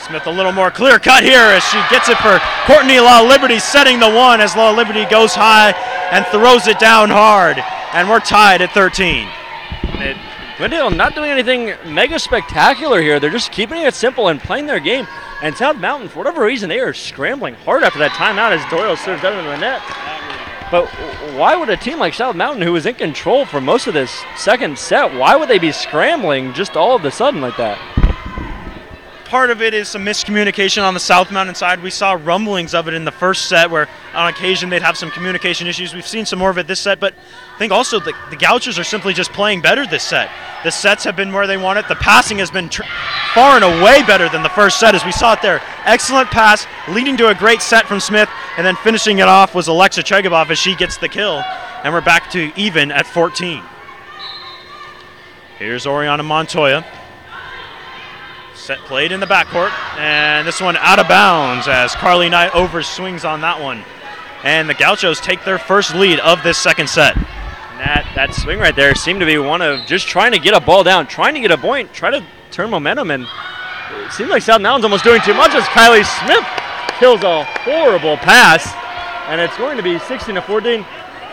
Smith a little more clear cut here as she gets it for Courtney La Liberty, setting the one as La Liberty goes high and throws it down hard. And we're tied at 13. Glendale not doing anything mega spectacular here. They're just keeping it simple and playing their game. And South Mountain, for whatever reason, they are scrambling hard after that timeout as Doyle serves out into the net. But why would a team like South Mountain, who was in control for most of this second set, why would they be scrambling just all of a sudden like that? part of it is some miscommunication on the South Mountain side. We saw rumblings of it in the first set where on occasion they'd have some communication issues. We've seen some more of it this set, but I think also the Gauchos are simply just playing better this set. The sets have been where they want it. The passing has been far and away better than the first set, as we saw it there. Excellent pass, leading to a great set from Smith, and then finishing it off was Alexa Chegabov as she gets the kill, and we're back to even at 14. Here's Oriana Montoya. Set played in the backcourt, and this one out of bounds as Carly Knight overswings on that one. And the Gauchos take their first lead of this second set. And that swing right there seemed to be one of just trying to get a ball down, trying to get a point, try to turn momentum, and it seems like South Mountain's almost doing too much as Kylie Smith kills a horrible pass, and it's going to be 16-14.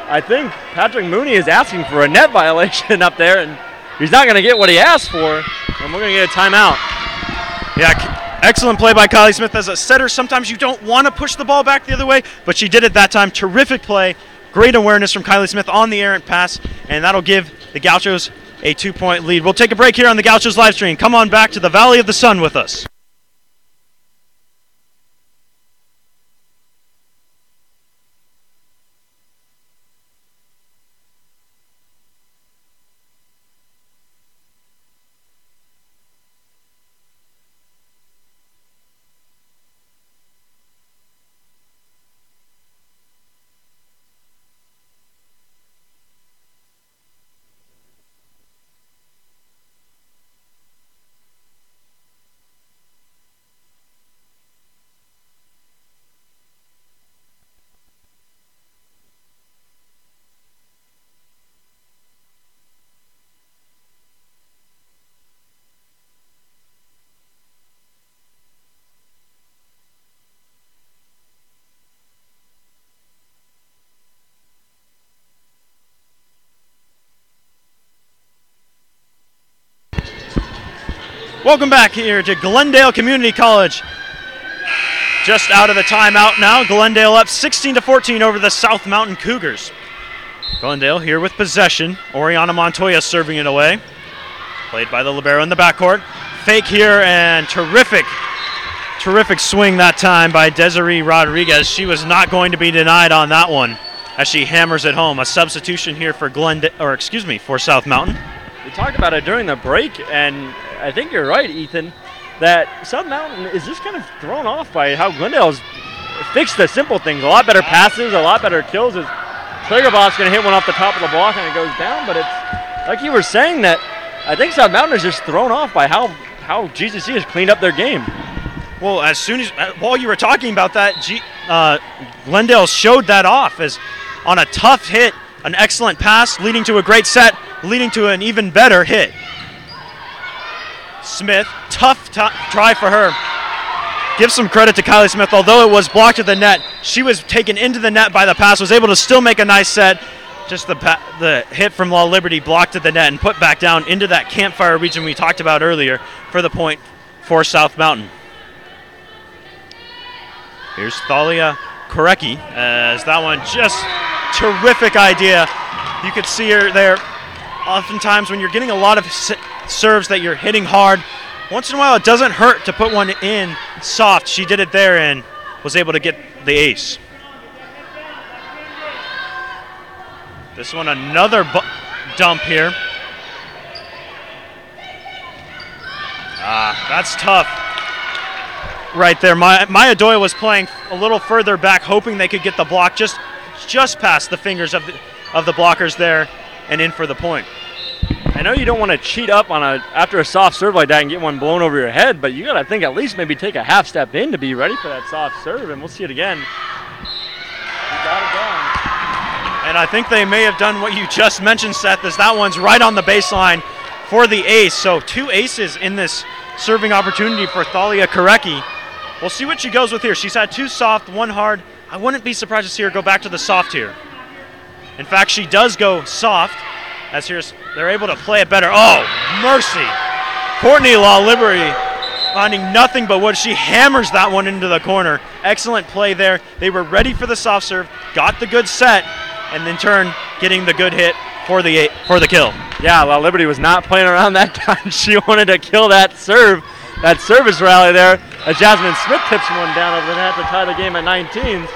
I think Patrick Mooney is asking for a net violation up there, and he's not going to get what he asked for, and we're going to get a timeout. Yeah, excellent play by Kylie Smith. As a setter, sometimes you don't want to push the ball back the other way, but she did it that time. Terrific play. Great awareness from Kylie Smith on the errant pass, and that'll give the Gauchos a 2-point lead. We'll take a break here on the Gauchos live stream. Come on back to the Valley of the Sun with us. Welcome back here to Glendale Community College. Just out of the timeout now. Glendale up 16-14 over the South Mountain Cougars. Glendale here with possession. Oriana Montoya serving it away. Played by the libero in the backcourt. Fake here and terrific swing that time by Desiree Rodriguez. She was not going to be denied on that one as she hammers it home. A substitution here for for South Mountain. We talked about it during the break, and I think you're right, Ethan, that South Mountain is just kind of thrown off by how Glendale's fixed the simple things. A lot better passes, a lot better kills. As Klagerbach's going to hit one off the top of the block and it goes down, but it's like you were saying that I think South Mountain is just thrown off by how GCC has cleaned up their game. Well, while you were talking about that, Glendale showed that off as on a tough hit, an excellent pass leading to a great set, leading to an even better hit. Smith, tough try for her. Give some credit to Kylie Smith. Although it was blocked at the net, she was taken into the net by the pass, was able to still make a nice set. Just the hit from La Liberty blocked at the net and put back down into that campfire region we talked about earlier for the point for South Mountain. Here's Thalia Korecki as that one just terrific idea. You could see her there. Oftentimes when you're getting a lot of serves that you're hitting hard, once in a while it doesn't hurt to put one in soft. She did it there and was able to get the ace. This one another dump here. That's tough right there. Maya Doyle was playing a little further back, hoping they could get the block just past the fingers of the blockers there and in for the point. I know you don't want to cheat up on after a soft serve like that and get one blown over your head, but you got to think at least maybe take a half step in to be ready for that soft serve, and we'll see it again. You got it down. And I think they may have done what you just mentioned, Seth, as that one's right on the baseline for the ace. So 2 aces in this serving opportunity for Thalia Korecki. We'll see what she goes with here. She's had 2 soft, 1 hard. I wouldn't be surprised to see her go back to the soft here. In fact, she does go soft, as they're able to play it better. Oh, mercy. Courtney La Liberty finding nothing but wood. She hammers that one into the corner. Excellent play there. They were ready for the soft serve, got the good set, and in turn getting the good hit for the kill. Yeah, La Liberty was not playing around that time. She wanted to kill that serve. that service rally there. Jasmine Smith tips one down over the net to tie the game at 19.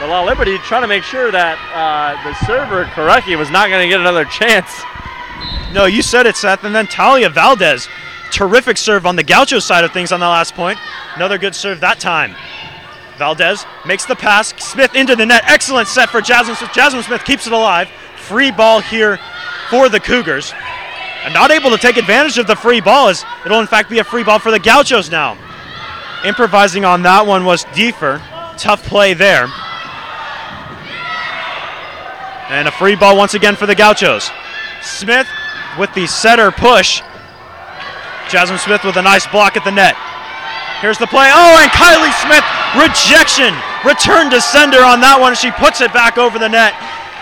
But La Liberty trying to make sure that the server, Korecki, was not going to get another chance. No, you said it, Seth. And then Talia Valdez, terrific serve on the Gauchos side of things on the last point. Another good serve that time. Valdez makes the pass. Smith into the net. Excellent set for Jasmine Smith. Jasmine Smith keeps it alive. Free ball here for the Cougars. And not able to take advantage of the free ball, as it'll in fact be a free ball for the Gauchos now. Improvising on that one was Diefer. Tough play there. And a free ball once again for the Gauchos. Smith with the setter push. Jasmine Smith with a nice block at the net. Here's the play. Oh, and Kylie Smith, rejection. Return to sender on that one. She puts it back over the net.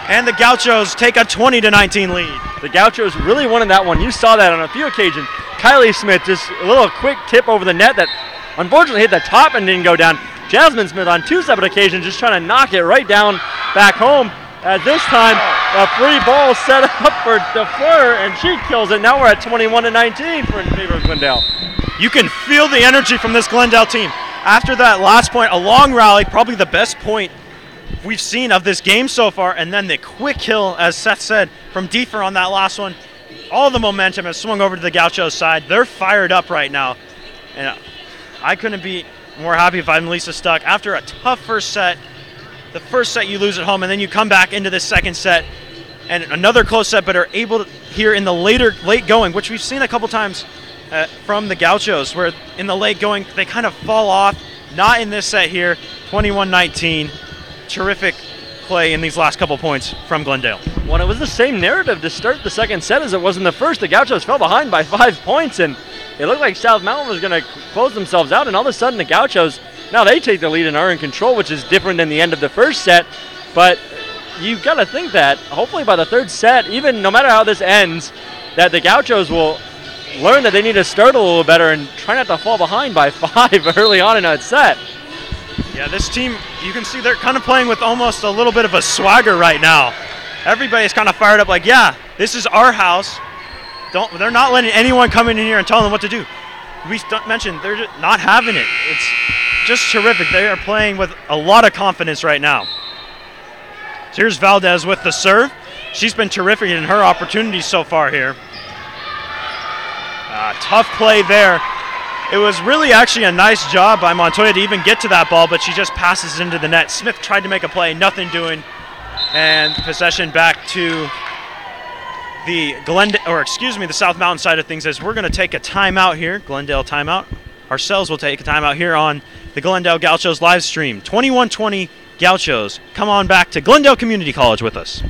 And the Gauchos take a 20-19 lead. The Gauchos really wanted that one. You saw that on a few occasions. Kylie Smith, just a little quick tip over the net that unfortunately hit the top and didn't go down. Jasmine Smith on two separate occasions just trying to knock it right down back home. At this time, a free ball set up for DeFleur, and she kills it. Now we're at 21-19 in favor of Glendale. You can feel the energy from this Glendale team. After that last point, a long rally, probably the best point we've seen of this game so far, and then the quick kill, as Seth said, from Diefer on that last one. All the momentum has swung over to the Gauchos side. They're fired up right now, and I couldn't be more happy if I'm Lisa Stuck. After a tough first set, the first set you lose at home, and then you come back into the second set, and another close set, but are able to, here in the late going, which we've seen a couple times from the Gauchos, where in the late going, they kind of fall off. Not in this set here, 21-19. Terrific play in these last couple points from Glendale. Well, it was the same narrative to start the second set as it was in the first. The Gauchos fell behind by 5 points, and it looked like South Mountain was going to close themselves out, and all of a sudden the Gauchos, now they take the lead and are in control, which is different than the end of the first set. But you've got to think that hopefully by the third set, even no matter how this ends, that the Gauchos will learn that they need to start a little better and try not to fall behind by 5 early on in a set. Yeah, this team, you can see they're kind of playing with almost a little bit of a swagger right now. Everybody's kind of fired up like, yeah, this is our house. They're not letting anyone come in here and tell them what to do. We mentioned they're just not having it. It's just terrific. They are playing with a lot of confidence right now. So here's Valdez with the serve. She's been terrific in her opportunities so far here. Tough play there. It was really actually a nice job by Montoya to even get to that ball, but she just passes into the net. Smith tried to make a play, nothing doing, and possession back to the the South Mountain side of things, as we're going to take a timeout here. Glendale timeout. Ourselves will take a timeout here on the Glendale Gauchos live stream. 21-20 Gauchos. Come on back to Glendale Community College with us.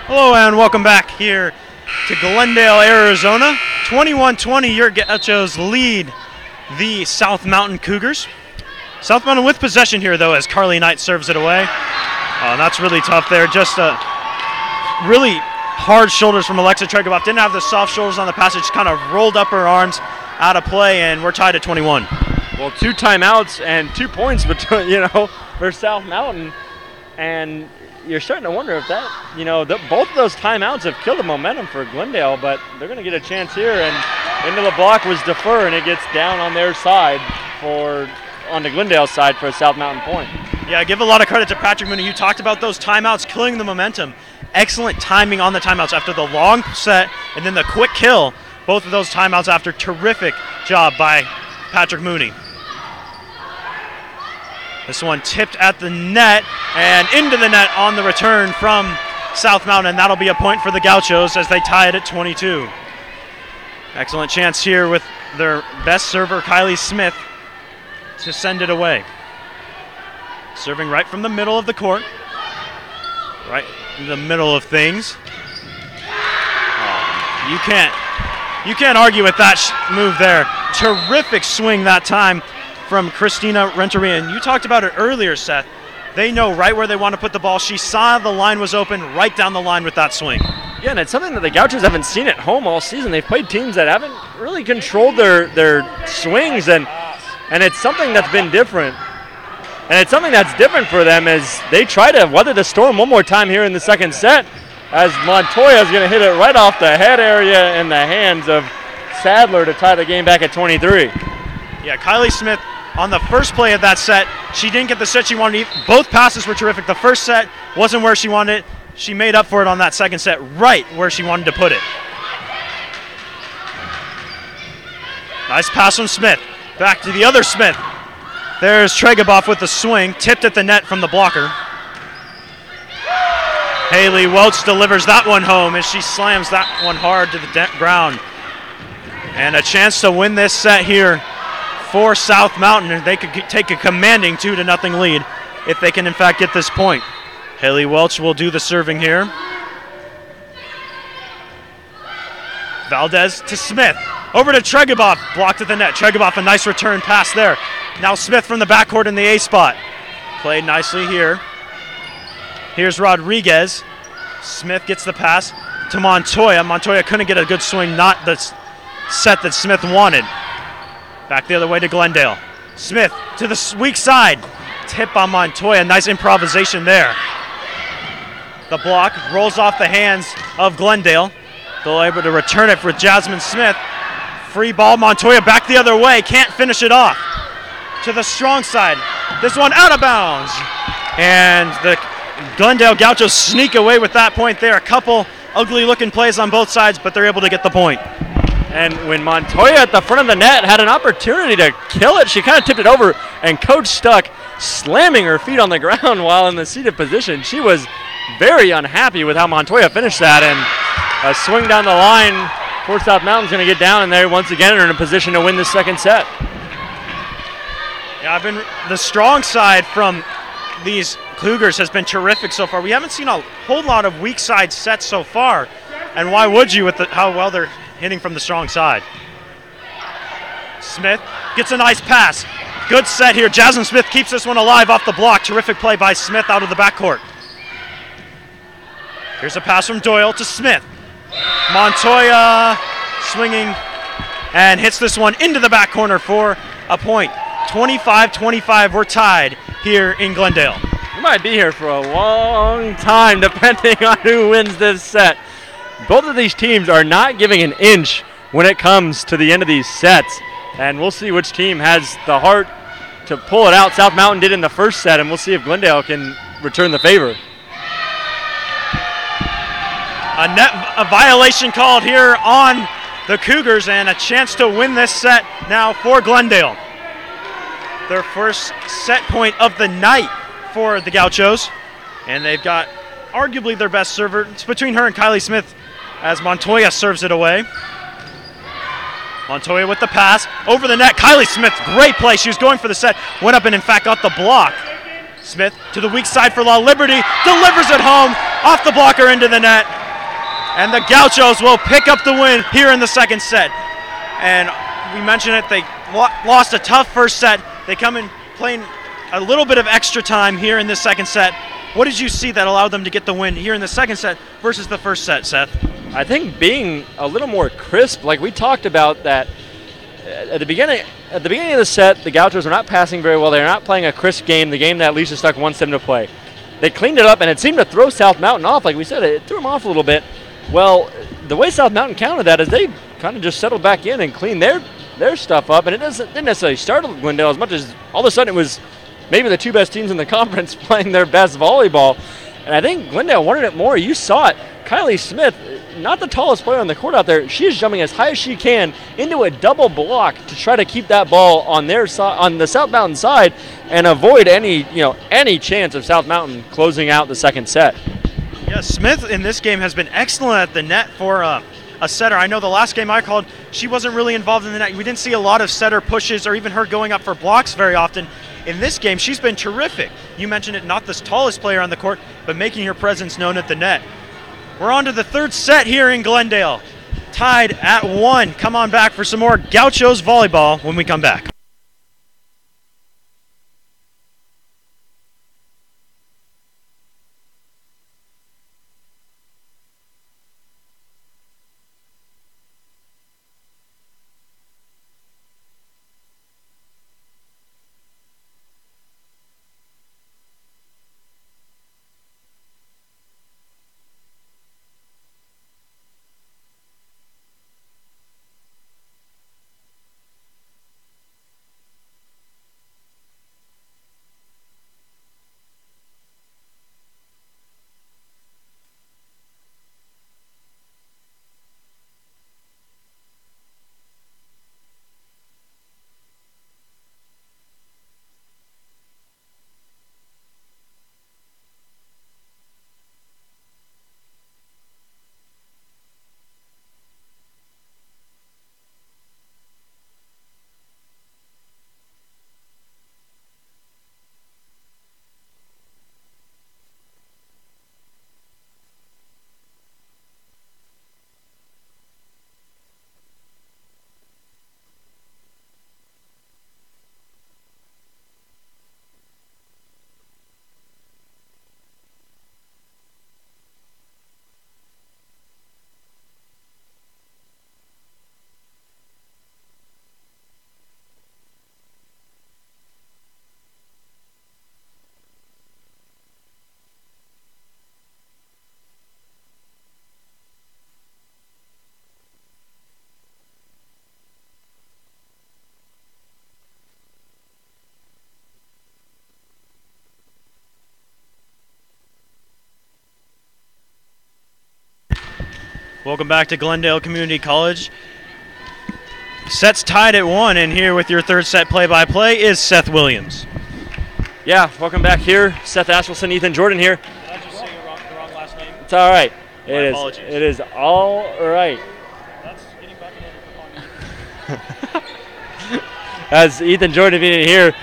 Hello and welcome back here to Glendale, Arizona. 21-20, your Gauchos lead the South Mountain Cougars. South Mountain with possession here, though, as Carly Knight serves it away. And that's really tough there. Just really hard shoulders from Alexa Tregoboff. Didn't have the soft shoulders on the pass. Just kind of rolled up her arms out of play, and we're tied at 21. Well, 2 timeouts and 2 points between, for South Mountain. And you're starting to wonder if that, both of those timeouts have killed the momentum for Glendale, but they're going to get a chance here. And into the block was Defer, and it gets down on their side on the Glendale side for a South Mountain point. Yeah, I give a lot of credit to Patrick Mooney. You talked about those timeouts killing the momentum. Excellent timing on the timeouts after the long set and then the quick kill. Both of those timeouts after terrific job by Patrick Mooney. This one tipped at the net and into the net on the return from South Mountain, and that'll be a point for the Gauchos as they tie it at 22. Excellent chance here with their best server, Kylie Smith, to send it away. Serving right from the middle of the court. Right in the middle of things. Oh, you can't argue with that move there. Terrific swing that time from Christina Renteria. And you talked about it earlier, Seth. They know right where they want to put the ball. She saw the line was open, right down the line with that swing. Yeah, and it's something that the Gauchos haven't seen at home all season. They've played teams that haven't really controlled their swings, and it's something that's been different. And it's something that's different for them as they try to weather the storm one more time here in the second set, as Montoya is going to hit it right off the head area and the hands of Sadler to tie the game back at 23. Yeah, Kylie Smith on the first play of that set, she didn't get the set she wanted. Both passes were terrific. The first set wasn't where she wanted it. She made up for it on that second set, right where she wanted to put it. Nice pass from Smith. Back to the other Smith. There's Tregaboff with the swing, tipped at the net from the blocker. Haley Welch delivers that one home as she slams that one hard to the ground. And a chance to win this set here for South Mountain. They could take a commanding 2-0 lead if they can in fact get this point. Haley Welch will do the serving here. Valdez to Smith. Over to Tregaboff, blocked at the net. Tregaboff, a nice return pass there. Now Smith from the backcourt in the A spot. Played nicely here. Here's Rodriguez. Smith gets the pass to Montoya. Montoya couldn't get a good swing, not the set that Smith wanted. Back the other way to Glendale. Smith to the weak side. Tip on Montoya. Nice improvisation there. The block rolls off the hands of Glendale. They'll able to return it for Jasmine Smith. Free ball. Montoya back the other way. Can't finish it off. To the strong side. This one out of bounds. And the Glendale Gauchos sneak away with that point there. A couple ugly looking plays on both sides, but they're able to get the point. And when Montoya at the front of the net had an opportunity to kill it, she kind of tipped it over, and Coach Stuck slamming her feet on the ground while in the seated position. She was very unhappy with how Montoya finished that, and a swing down the line for South Mountain's going to get down, and they once again are in a position to win the second set. Yeah, the strong side from these Cougars has been terrific so far. We haven't seen a whole lot of weak side sets so far, and why would you with how well they're hitting from the strong side. Smith gets a nice pass. Good set here. Jasmine Smith keeps this one alive off the block. Terrific play by Smith out of the backcourt. Here's a pass from Doyle to Smith. Montoya swinging and hits this one into the back corner for a point. 25-25, we're tied here in Glendale. We might be here for a long time depending on who wins this set. Both of these teams are not giving an inch when it comes to the end of these sets, and we'll see which team has the heart to pull it out. South Mountain did in the first set, and we'll see if Glendale can return the favor. A violation called here on the Cougars, and a chance to win this set now for Glendale. Their first set point of the night for the Gauchos, and they've got arguably their best server. It's between her and Kylie Smith as Montoya serves it away. Montoya with the pass over the net. Kylie Smith, great play. She was going for the set, went up and in fact got the block. Smith to the weak side for La Liberty, delivers it home off the blocker into the net. And the Gauchos will pick up the win here in the second set. And we mentioned it, they lost a tough first set. They come in playing a little bit of extra time here in this second set. What did you see that allowed them to get the win here in the second set versus the first set, Seth? I think being a little more crisp, like we talked about that at the beginning of the set, the Gauchos were not passing very well. They're not playing a crisp game, the game that Lisa Stuck wants them to play. They cleaned it up, and it seemed to throw South Mountain off. Like we said, it threw them off a little bit. Well, the way South Mountain countered that is they kind of just settled back in and cleaned their stuff up, and it didn't necessarily startle Glendale as much as all of a sudden it was maybe the two best teams in the conference playing their best volleyball. And I think Glendale wanted it more. You saw it. Kylie Smith, not the tallest player on the court out there. She is jumping as high as she can into a double block to try to keep that ball on their side, on the South Mountain side, and avoid any chance of South Mountain closing out the second set. Yeah, Smith in this game has been excellent at the net for a setter. I know the last game I called, she wasn't really involved in the net. We didn't see a lot of setter pushes or even her going up for blocks very often. In this game, she's been terrific. You mentioned it, not the tallest player on the court, but making her presence known at the net. We're on to the third set here in Glendale. Tied at 1. Come on back for some more Gauchos volleyball when we come back. Welcome back to Glendale Community College. Set's tied at 1, and here with your third set play-by-play is Seth Williams. Yeah, welcome back here. Seth Ashelson, Ethan Jordan here. Did I just say the wrong last name? It's all right. Apologies. It is all right. That's getting back in. As Ethan Jordan, if you didn't hear,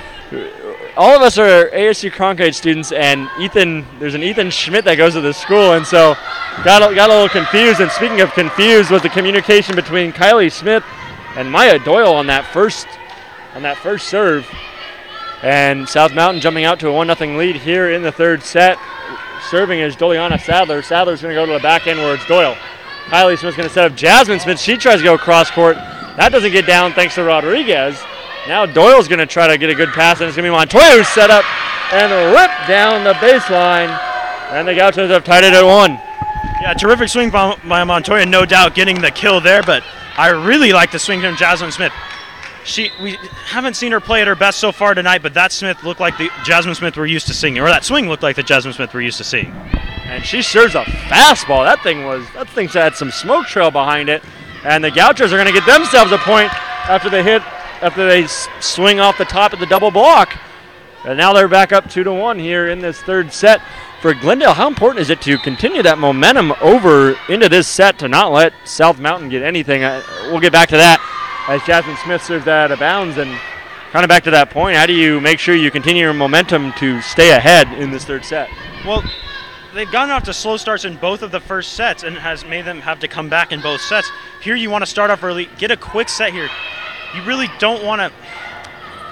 all of us are ASU Cronkite students, and there's an Ethan Schmidt that goes to the school, and so got a little confused. And speaking of confused, was the communication between Kylie Smith and Maya Doyle on that first serve, and South Mountain jumping out to a 1-0 lead here in the third set. Serving is Doliana Sadler. Sadler's going to go to the back end where it's Doyle. Kylie Smith's going to set up Jasmine Smith. She tries to go cross court. That doesn't get down thanks to Rodriguez. Now Doyle's going to try to get a good pass, and it's going to be Montoya who's set up and ripped down the baseline. And the Gauchos have tied it at 1. Yeah, terrific swing by Montoya, no doubt getting the kill there, but I really like the swing from Jasmine Smith. We haven't seen her play at her best so far tonight, but that Smith looked like the Jasmine Smith we're used to seeing, or that swing looked like the Jasmine Smith we're used to seeing. And she serves a fastball. That thing had some smoke trail behind it, and the Gauchos are going to get themselves a point after they swing off the top of the double block. And now they're back up 2-1 here in this third set. For Glendale, how important is it to continue that momentum over into this set to not let South Mountain get anything? We'll get back to that as Jasmine Smith serves that out of bounds. And kind of back to that point, how do you make sure you continue your momentum to stay ahead in this third set? Well, they've gotten off to slow starts in both of the first sets and has made them have to come back in both sets. Here you want to start off early, get a quick set here. You really don't want to,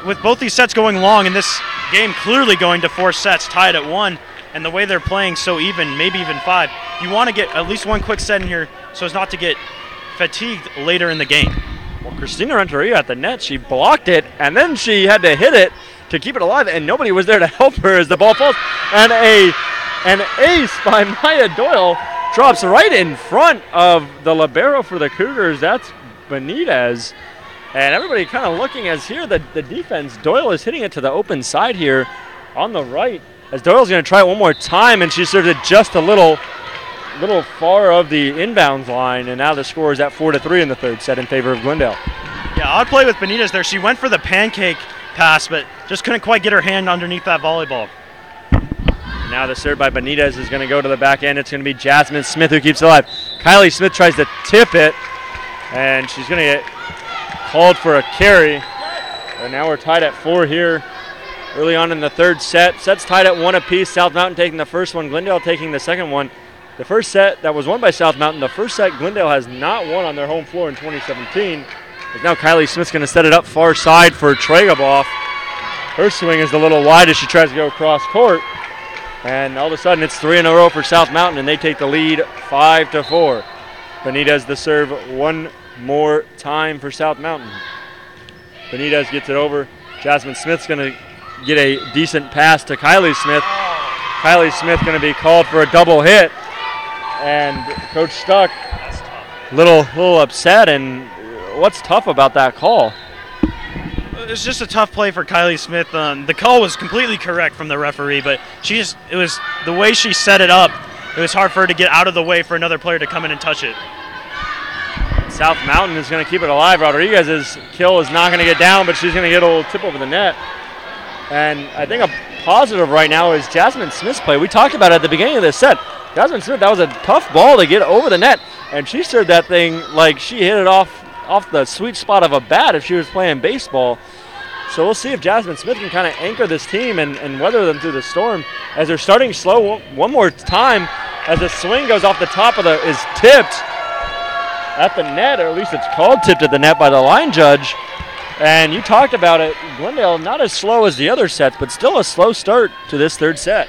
with both these sets going long and this game clearly going to 4 sets, tied at 1, and the way they're playing so even, maybe even 5, you want to get at least one quick set in here so as not to get fatigued later in the game. Well, Christina Renteria at the net, she blocked it, and then she had to hit it to keep it alive, and nobody was there to help her as the ball falls. And an ace by Maya Doyle drops right in front of the libero for the Cougars. That's Benitez. And everybody kind of looking as here the defense. Doyle is hitting it to the open side here on the right. As Doyle's going to try it one more time, and she serves it just a little little far of the inbounds line, and now the score is at 4-3 in the third set in favor of Glendale. Yeah, odd play with Benitez there. She went for the pancake pass, but just couldn't quite get her hand underneath that volleyball. Now the serve by Benitez is going to go to the back end. It's going to be Jasmine Smith who keeps it alive. Kylie Smith tries to tip it, and she's going to get called for a carry. And now we're tied at 4 here early on in the third set. Set's tied at 1 apiece. South Mountain taking the first one, Glendale taking the second one. The first set that was won by South Mountain, the first set Glendale has not won on their home floor in 2017. But now Kylie Smith's going to set it up far side for Tregaboff. Her swing is a little wide as she tries to go cross court. And all of a sudden it's 3 in a row for South Mountain, and they take the lead 5-4. Benitez the serve one more time for South Mountain. Benitez gets it over. Jasmine Smith's going to get a decent pass to Kylie Smith. Kylie Smith going to be called for a double hit. And Coach Stuck a little upset. And what's tough about that call? It's just a tough play for Kylie Smith. The call was completely correct from the referee, but it was the way she set it up. It was hard for her to get out of the way for another player to come in and touch it. South Mountain is going to keep it alive. Rodriguez's kill is not going to get down, but she's going to get a little tip over the net. And I think a positive right now is Jasmine Smith's play. We talked about it at the beginning of this set. Jasmine Smith, that was a tough ball to get over the net, and she served that thing like she hit it off the sweet spot of a bat if she was playing baseball. So we'll see if Jasmine Smith can kind of anchor this team and weather them through the storm as they're starting slow one more time as the swing goes off the top of is tipped at the net, or at least it's called tipped at the net by the line judge. And you talked about it, Glendale not as slow as the other sets, but still a slow start to this third set.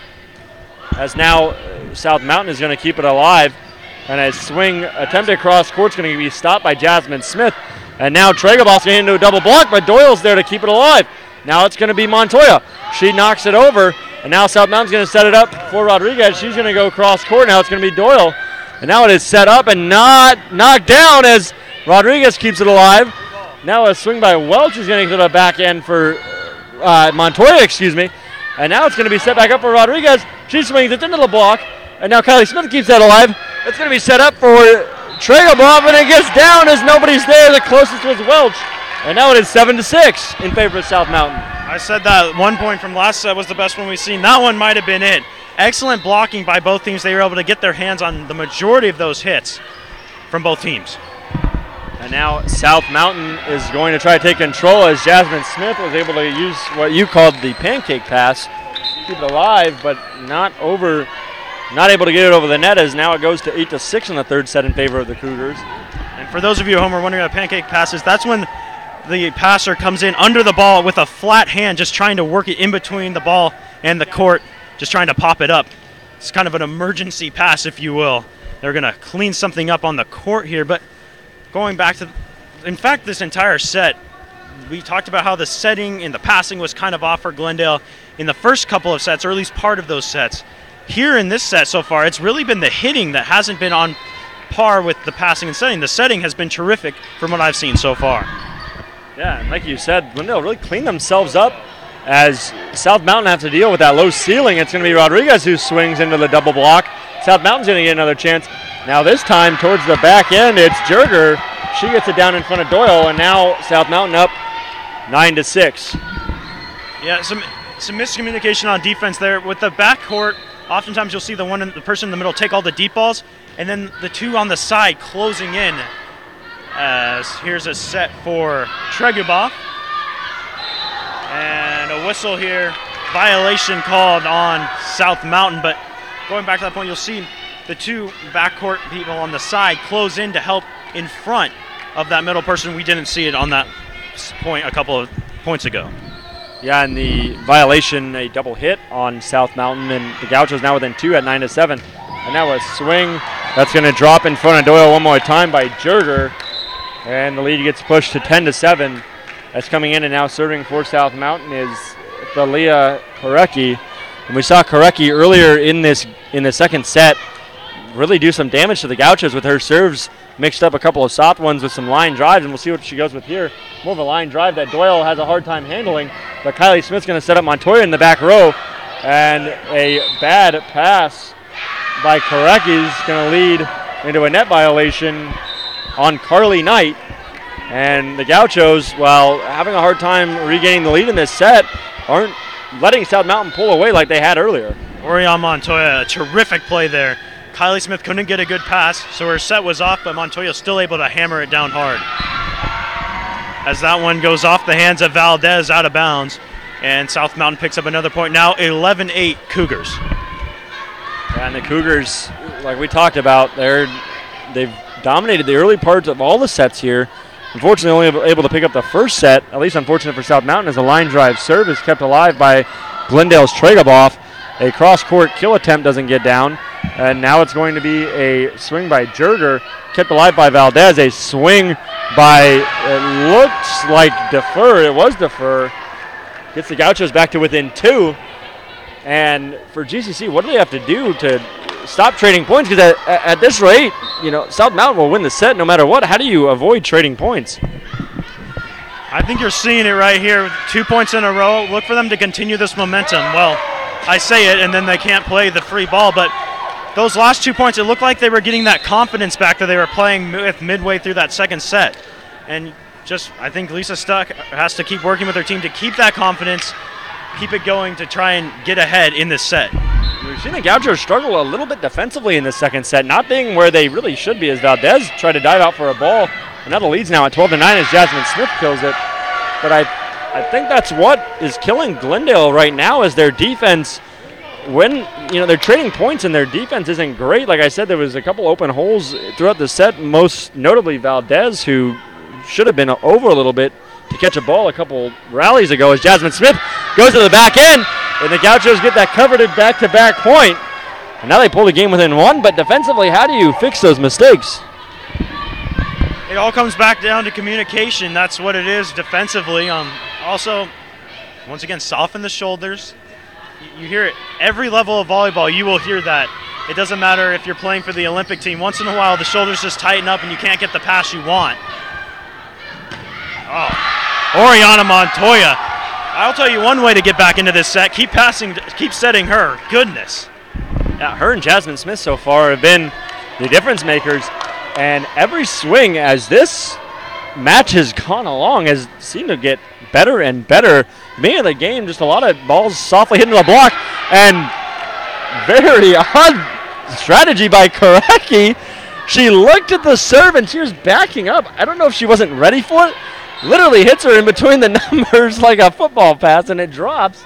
As now South Mountain is going to keep it alive, and a swing attempted cross court is going to be stopped by Jasmine Smith. And now Tregaboff's going into a double block, but Doyle's there to keep it alive. Now it's going to be Montoya. She knocks it over, and now South Mountain's going to set it up for Rodriguez. She's going to go cross court. Now it's going to be Doyle. And now it is set up and not knocked down as Rodriguez keeps it alive. Now a swing by Welch is going to go to the back end for Montoya, And now it's going to be set back up for Rodriguez. She swings it into the block, and now Kylie Smith keeps that alive. It's going to be set up for Tregaboff, and it gets down as nobody's there. The closest was Welch. And now it is 7-6 in favor of South Mountain. I said that 1 point from last set was the best one we've seen. That one might have been it. Excellent blocking by both teams. They were able to get their hands on the majority of those hits from both teams. And now South Mountain is going to try to take control as Jasmine Smith was able to use what you called the pancake pass. Keep it alive, but not able to get it over the net as now it goes to 8-6 in the third set in favor of the Cougars. And for those of you at home who are wondering about pancake passes, that's when the passer comes in under the ball with a flat hand, just trying to work it in between the ball and the court, just trying to pop it up. It's kind of an emergency pass, if you will. They're going to clean something up on the court here, but going back to, in fact, this entire set, we talked about how the setting and the passing was kind of off for Glendale in the first couple of sets, or at least part of those sets. Here in this set so far, it's really been the hitting that hasn't been on par with the passing and setting. The setting has been terrific from what I've seen so far. Yeah, and like you said, Glendale really cleaned themselves up as South Mountain has to deal with that low ceiling. It's going to be Rodriguez who swings into the double block. South Mountain's going to get another chance. Now this time towards the back end, it's Jerger. She gets it down in front of Doyle, and now South Mountain up 9-6. Yeah, some miscommunication on defense there. With the backcourt, oftentimes you'll see the person in the middle take all the deep balls, and then the two on the side closing in. As here's a set for Tregaboff. And a whistle here. Violation called on South Mountain, but going back to that point, you'll see the two backcourt people on the side close in to help in front of that middle person. We didn't see it on that point a couple of points ago. Yeah, and the violation, a double hit on South Mountain, and the Gauchos now within 2 at 9-7. And now a swing that's going to drop in front of Doyle one more time by Jerger, and the lead gets pushed to 10-7. That's coming in and now serving for South Mountain is Thalia Korecki. And we saw Korecki earlier in the second set really do some damage to the Gauchos with her serves, mixed up a couple of soft ones with some line drives, and we'll see what she goes with here. More of a line drive that Doyle has a hard time handling, but Kylie Smith's going to set up Montoya in the back row, and a bad pass by Korecki is going to lead into a net violation on Carly Knight. And the Gauchos, while having a hard time regaining the lead in this set, aren't letting South Mountain pull away like they had earlier. Orion Montoya, a terrific play there. Kylie Smith couldn't get a good pass, so her set was off, but Montoya still able to hammer it down hard. As that one goes off the hands of Valdez out of bounds, and South Mountain picks up another point. Now 11-8 Cougars. And the Cougars, like we talked about, they've dominated the early parts of all the sets here. Unfortunately, only able to pick up the first set, at least unfortunate for South Mountain, as a line drive serve is kept alive by Glendale's Tregaboff. A cross-court kill attempt doesn't get down, and now it's going to be a swing by Jerger, kept alive by Valdez. A swing by, it looks like Defer. It was Defer. Gets the Gauchos back to within 2. And for GCC, what do they have to do to stop trading points? Because at this rate, South Mountain will win the set no matter what. How do you avoid trading points? I think you're seeing it right here. 2 points in a row. Look for them to continue this momentum. Well, I say it, and then they can't play the free ball, but those last 2 points, it looked like they were getting that confidence back that they were playing with midway through that second set. And I think Lisa Stuck has to keep working with her team to keep that confidence, keep it going to try and get ahead in this set. We've seen the Gauchos struggle a little bit defensively in the second set, not being where they really should be, as Valdez tried to dive out for a ball. And now the lead's now at 12-9 as Jasmine Smith kills it. But I think that's what is killing Glendale right now, is their defense. When they're trading points and their defense isn't great. Like I said, there was a couple open holes throughout the set, most notably Valdez, who should have been over a little bit to catch a ball a couple rallies ago, as Jasmine Smith goes to the back end, and the Gauchos get that coveted back-to-back point. And now they pull the game within 1, but defensively, how do you fix those mistakes? It all comes back down to communication. That's what it is defensively. Also, once again, soften the shoulders. You hear it every level of volleyball. You will hear that. It doesn't matter if you're playing for the Olympic team. Once in a while, the shoulders just tighten up and you can't get the pass you want. Oh, Oriana Montoya. I'll tell you one way to get back into this set. Keep passing, keep setting her. Goodness. Yeah, her and Jasmine Smith so far have been the difference makers. And every swing as this match has gone along has seemed to get better and better. Beginning of the game, just a lot of balls softly hitting the block. And very odd strategy by Korecki. She looked at the serve and she was backing up. I don't know if she wasn't ready for it. Literally hits her in between the numbers like a football pass, and it drops.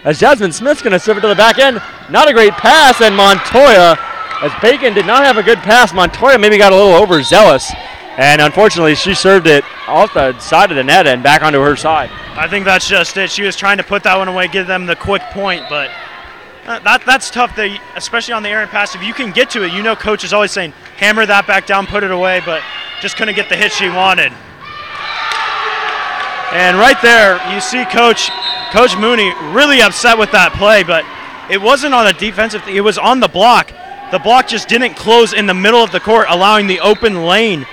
As Jasmine Smith's going to serve it to the back end. Not a great pass, and Montoya, as Bacon did not have a good pass, Montoya maybe got a little overzealous. And unfortunately, she served it off the side of the net and back onto her side. I think that's just it. She was trying to put that one away, give them the quick point, but that's tough, especially on the errant pass. If you can get to it, Coach is always saying, hammer that back down, put it away, but just couldn't get the hit she wanted. And right there, you see Coach Mooney really upset with that play, but it wasn't on a defensive thing. It was on the block. The block just didn't close in the middle of the court, allowing the open lane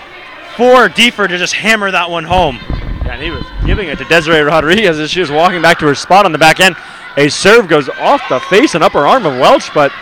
for Deefer to just hammer that one home. Yeah, and he was giving it to Desiree Rodriguez as she was walking back to her spot on the back end. A serve goes off the face and upper arm of Welch, but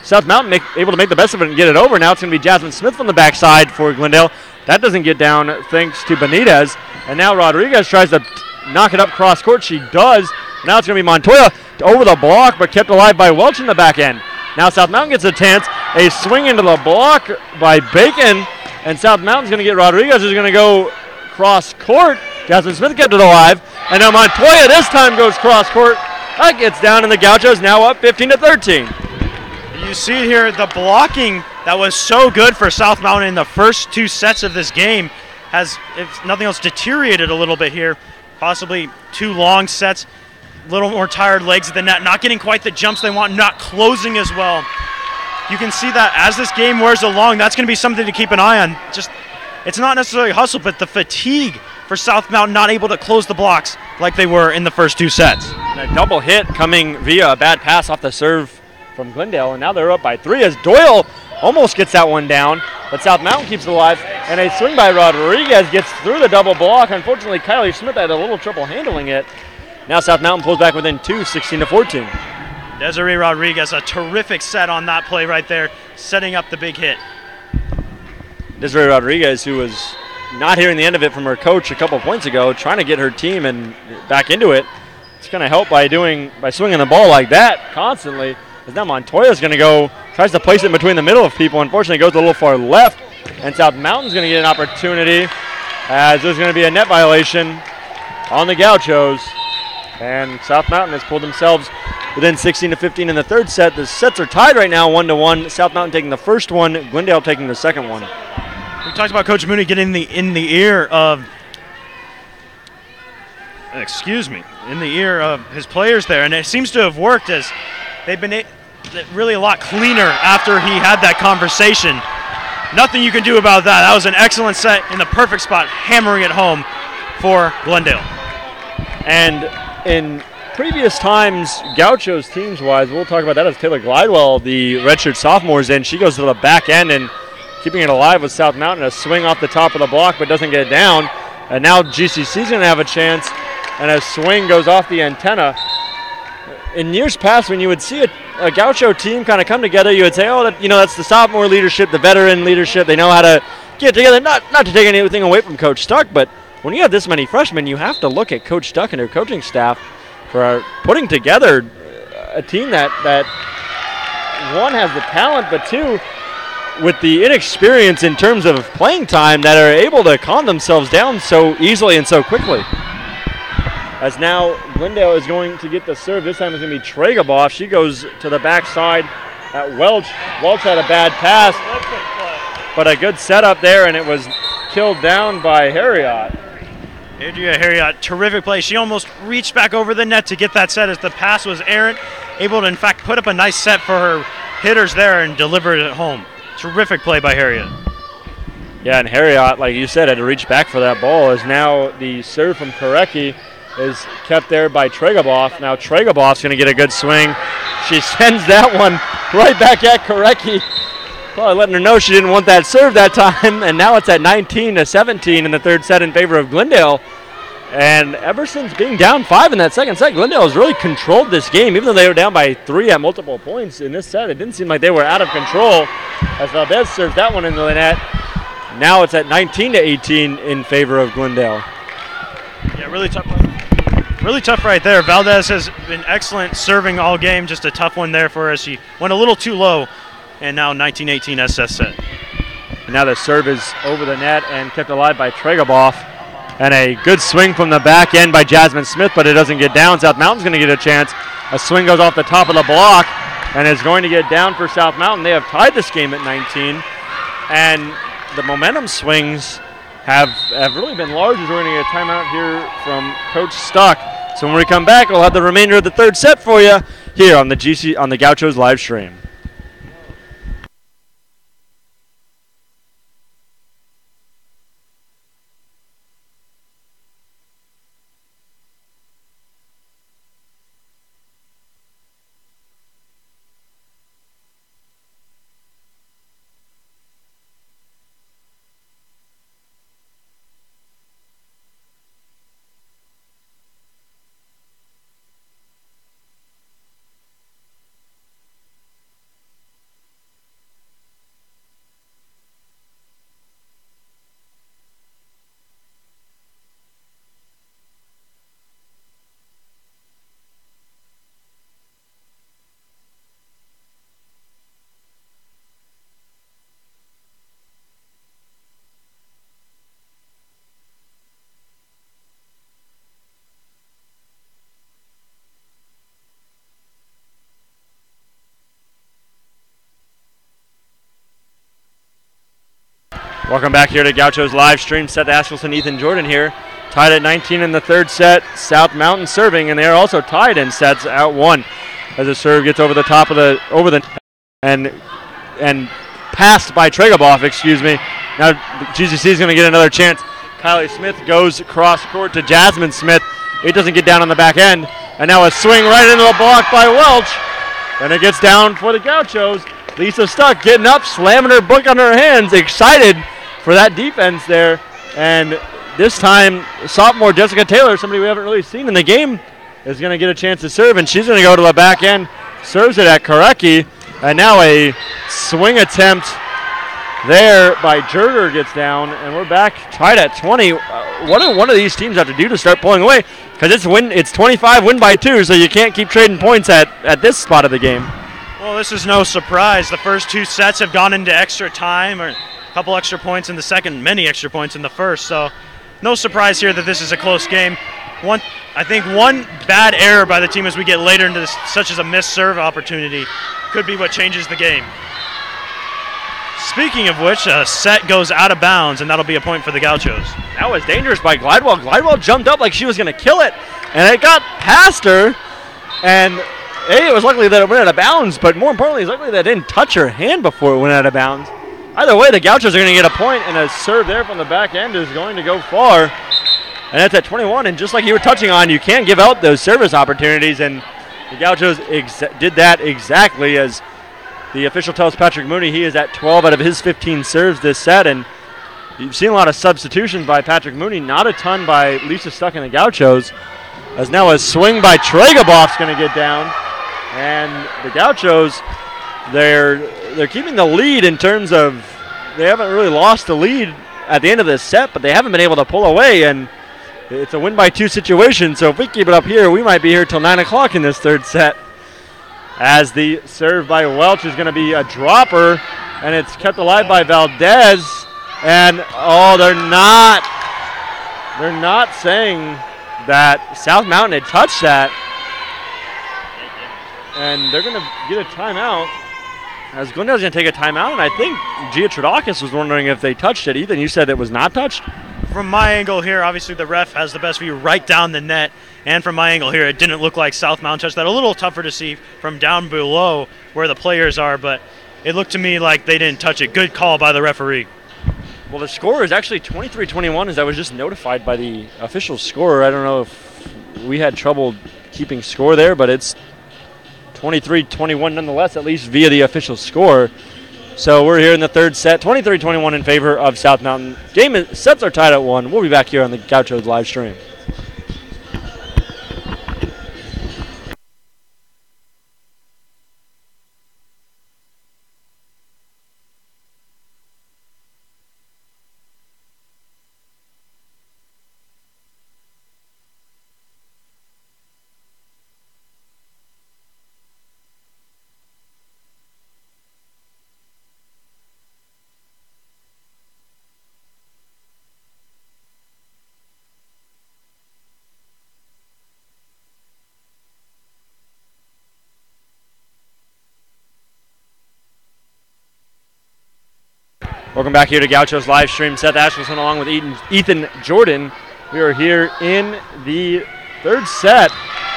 South Mountain able to make the best of it and get it over. Now it's going to be Jasmine Smith from the backside for Glendale. That doesn't get down thanks to Benitez. And now Rodriguez tries to knock it up cross court. She does. Now it's going to be Montoya over the block, but kept alive by Welch in the back end. Now South Mountain gets a chance. A swing into the block by Bacon. And South Mountain's going to get Rodriguez, who's going to go cross court. Jasmine Smith kept it alive. And now Montoya this time goes cross court. That gets down, and the Gauchos now up 15-13. You see here the blocking that was so good for South Mountain in the first 2 sets of this game has, if nothing else, deteriorated a little bit here. Possibly 2 long sets, a little more tired legs at the net, not getting quite the jumps they want, not closing as well. You can see that as this game wears along, that's going to be something to keep an eye on. Just, it's not necessarily hustle, but the fatigue for South Mountain not able to close the blocks like they were in the first 2 sets. And a double hit coming via a bad pass off the serve from Glendale, and now they're up by 3 as Doyle almost gets that one down, but South Mountain keeps it alive, and a swing by Rodriguez gets through the double block. Unfortunately, Kylie Smith had a little trouble handling it. Now South Mountain pulls back within 2, 16-14. Desiree Rodriguez, a terrific set on that play right there, setting up the big hit. Desiree Rodriguez, who was not hearing the end of it from her coach a couple points ago, trying to get her team and back into it. It's going to help by swinging the ball like that constantly. Because now Montoya's going to go, tries to place it in between the middle of people. Unfortunately, it goes a little far left. And South Mountain's going to get an opportunity as there's going to be a net violation on the Gauchos. And South Mountain has pulled themselves within 16-15 in the third set. The sets are tied right now, 1-1. South Mountain taking the first one, Glendale taking the second one. We talked about Coach Mooney getting in the ear of his players there, and it seems to have worked as they've been really a lot cleaner after he had that conversation. Nothing you can do about that. That was an excellent set in the perfect spot, hammering it home for Glendale. And in previous times, Gauchos teams-wise, we'll talk about that as Taylor Glidewell, the redshirt sophomore, is in. She goes to the back end and keeping it alive with South Mountain. A swing off the top of the block but doesn't get it down. And now GCC's going to have a chance, and a swing goes off the antenna. In years past, when you would see a Gaucho team kind of come together, you would say, oh, that's the sophomore leadership, the veteran leadership. They know how to get together, not to take anything away from Coach Stuck, but when you have this many freshmen, you have to look at Coach Stuck and her coaching staff for putting together a team that one, has the talent, but two, with the inexperience in terms of playing time, that are able to calm themselves down so easily and so quickly. As now Glendale is going to get the serve. This time it's going to be Tregaboff. She goes to the backside at Welch. Welch had a bad pass, but a good setup there, and it was killed down by Harriot. Adria Harriot, terrific play. She almost reached back over the net to get that set as the pass was errant, able to in fact put up a nice set for her hitters there and deliver it home. Terrific play by Harriot. Yeah, and Harriot, like you said, had to reach back for that ball. As now the serve from Korecki is kept there by Tregaboff. Now Tregaboff's going to get a good swing. She sends that one right back at Korecki. Probably letting her know she didn't want that serve that time. And now it's at 19-17 in the third set in favor of Glendale. And ever since being down 5 in that second set, Glendale has really controlled this game. Even though they were down by 3 at multiple points in this set, it didn't seem like they were out of control as Valdez served that one into the net. Now it's at 19-18 in favor of Glendale. Yeah, really tough. Really tough right there. Valdez has been excellent serving all game. Just a tough one there for her as she went a little too low. And now 19-18 SS set. And now the serve is over the net and kept alive by Tregaboff. And a good swing from the back end by Jasmine Smith, but it doesn't get down. South Mountain's going to get a chance. A swing goes off the top of the block and is going to get down for South Mountain. They have tied this game at 19. And the momentum swings have really been large as we're going to get a timeout here from Coach Stuck. So when we come back, we'll have the remainder of the third set for you here on the Gauchos live stream. Welcome back here to Gauchos live stream. Seth Askelson, Ethan Jordan here. Tied at 19 in the third set. South Mountain serving, and they are also tied in sets at 1. As the serve gets over the top of the and passed by Tregaboff, excuse me. Now GCC is going to get another chance. Kylie Smith goes cross court to Jasmine Smith. It doesn't get down on the back end. And now a swing right into the block by Welch. And it gets down for the Gauchos. Lisa Stuck getting up, slamming her book on her hands, excited for that defense there. And this time, sophomore Jessica Taylor, somebody we haven't really seen in the game, is going to get a chance to serve, and she's going to go to the back end serves it at Korecki, and now a swing attempt there by Jerger gets down, and we're back tied at 20. What do one of these teams have to do to start pulling away? Because it's 25, win by 2, so you can't keep trading points at this spot of the game. Well, this is no surprise. The first 2 sets have gone into extra time, or a couple extra points in the second, many extra points in the first, so no surprise here that this is a close game. I think one bad error by the team as we get later into this, such as a missed serve opportunity, could be what changes the game. Speaking of which, a set goes out of bounds, and that'll be a point for the Gauchos. That was dangerous by Glidewell. Glidewell jumped up like she was going to kill it, and it got past her. And it was luckily that it went out of bounds, but more importantly, it's luckily that it didn't touch her hand before it went out of bounds. Either way, the Gauchos are going to get a point, and a serve there from the back end is going to go far. And that's at 21, and just like you were touching on, you can't give out those service opportunities, and the Gauchos did that exactly. As the official tells Patrick Mooney he is at 12 out of his 15 serves this set, and you've seen a lot of substitutions by Patrick Mooney, not a ton by Lisa Stuck in the Gauchos, as now a swing by Tregaboff's going to get down, and the Gauchos, they're keeping the lead in terms of they haven't really lost the lead at the end of this set, but they haven't been able to pull away, and it's a win by 2 situation, so if we keep it up here, we might be here till 9 o'clock in this third set. As the serve by Welch is going to be a dropper, and it's kept alive by Valdez. And, they're not saying that South Mountain had touched that. And they're going to get a timeout. As Glendale's going to take a timeout, and I think Gia Tradakis was wondering if they touched it. Ethan, you said it was not touched? From my angle here, obviously the ref has the best view right down the net, and from my angle here, it didn't look like South Mountain touched that. A little tougher to see from down below where the players are, but it looked to me like they didn't touch it. Good call by the referee. Well, the score is actually 23-21, as I was just notified by the official scorer. I don't know if we had trouble keeping score there, but it's 23-21 nonetheless, at least via the official score. So we're here in the third set, 23-21 in favor of South Mountain. Sets are tied at 1. We'll be back here on the Gauchos live stream. Welcome back here to Gauchos live stream. Seth Ashleson along with Ethan Jordan. We are here in the third set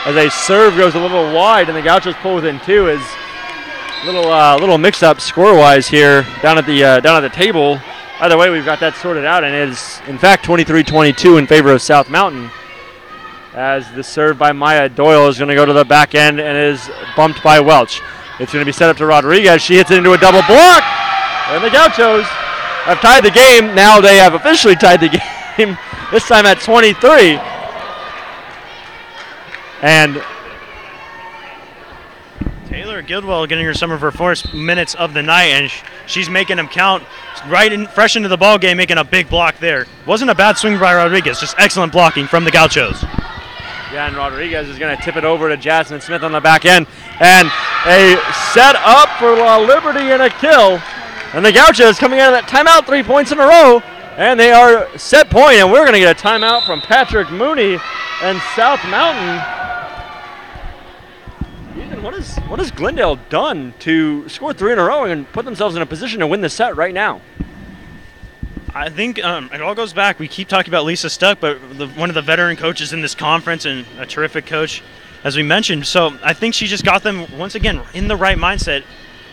as a serve goes a little wide and the Gauchos pull within 2. Is little mix-up score-wise here down at the table. Either way, we've got that sorted out, and it is in fact 23-22 in favor of South Mountain. As the serve by Maya Doyle is going to go to the back end and is bumped by Welch. It's going to be set up to Rodriguez. She hits it into a double block, and the Gauchos have tied the game. Now they have officially tied the game, this time at 23. And Taylor Guildwell getting her some of her first minutes of the night, and she's making them count fresh into the ball game, making a big block there. Wasn't a bad swing by Rodriguez, just excellent blocking from the Gauchos. Yeah, and Rodriguez is going to tip it over to Jasmine Smith on the back end. And a set up for La Liberty and a kill. And the Gauchos coming out of that timeout 3 points in a row. And they are set point, and we're going to get a timeout from Patrick Mooney and South Mountain. Ethan, what has Glendale done to score 3 in a row and put themselves in a position to win the set right now? I think it all goes back. We keep talking about Lisa Stuck, but one of the veteran coaches in this conference and a terrific coach, as we mentioned. So I think she just got them, once again, in the right mindset.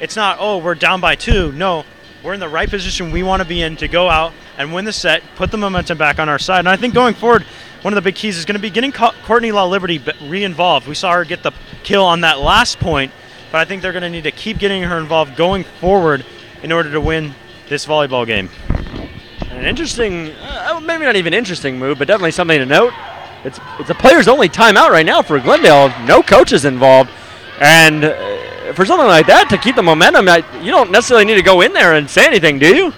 It's not, we're down by 2. No, we're in the right position we want to be in to go out and win the set, put the momentum back on our side. And I think going forward, one of the big keys is going to be getting Courtney La Liberty re-involved. We saw her get the kill on that last point, but I think they're going to need to keep getting her involved going forward in order to win this volleyball game. An interesting, maybe not even interesting move, but definitely something to note. It's a players-only timeout right now for Glendale. No coaches involved. And for something like that, to keep the momentum, you don't necessarily need to go in there and say anything, do you?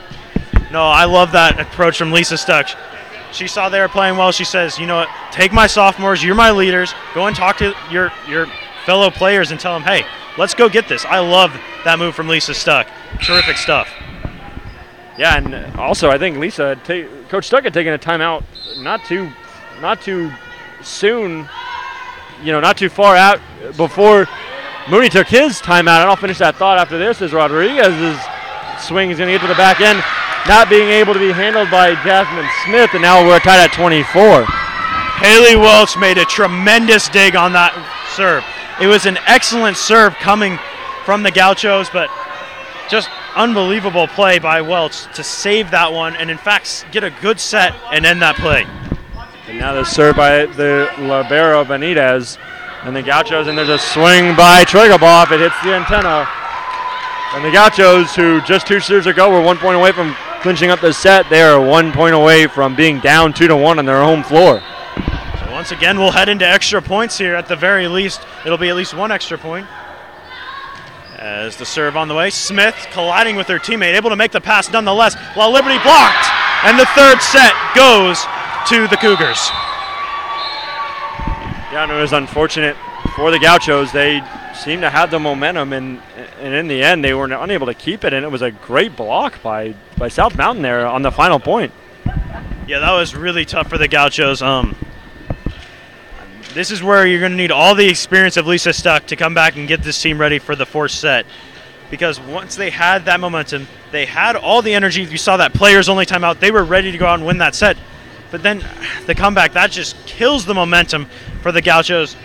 No, I love that approach from Lisa Stuck. She saw they were playing well. She says, you know what, take my sophomores, you're my leaders, go and talk to your fellow players and tell them, hey, let's go get this. I love that move from Lisa Stuck. Terrific stuff. Yeah, and also I think Coach Stuck had taken a timeout not too soon, not too far out before Mooney took his timeout. And I'll finish that thought after this as Rodriguez's swing is going to get to the back end, not being able to be handled by Jasmine Smith, and now we're tied at 24. Haley Welch made a tremendous dig on that serve. It was an excellent serve coming from the Gauchos, but just unbelievable play by Welch to save that one and, in fact, get a good set and end that play. And now the serve by the libero Benitez, and the Gauchos, and there's a swing by Tregaboff. It hits the antenna. And the Gauchos, who just 2 serves ago were 1 point away from clinching up the set, they are 1 point away from being down 2-1 on their home floor. So once again, we'll head into extra points here. At the very least, it'll be at least 1 extra point. As the serve on the way, Smith colliding with her teammate, able to make the pass nonetheless, while Liberty blocked. And the third set goes to the Cougars. Yeah, and it was unfortunate for the Gauchos. They seemed to have the momentum, and in the end, they were unable to keep it, and it was a great block by South Mountain there on the final point. Yeah, that was really tough for the Gauchos. This is where you're going to need all the experience of Lisa Stuck to come back and get this team ready for the 4th set. Because once they had that momentum, they had all the energy. You saw that players only timeout. They were ready to go out and win that set. But then the comeback, that just kills the momentum for the Gauchos.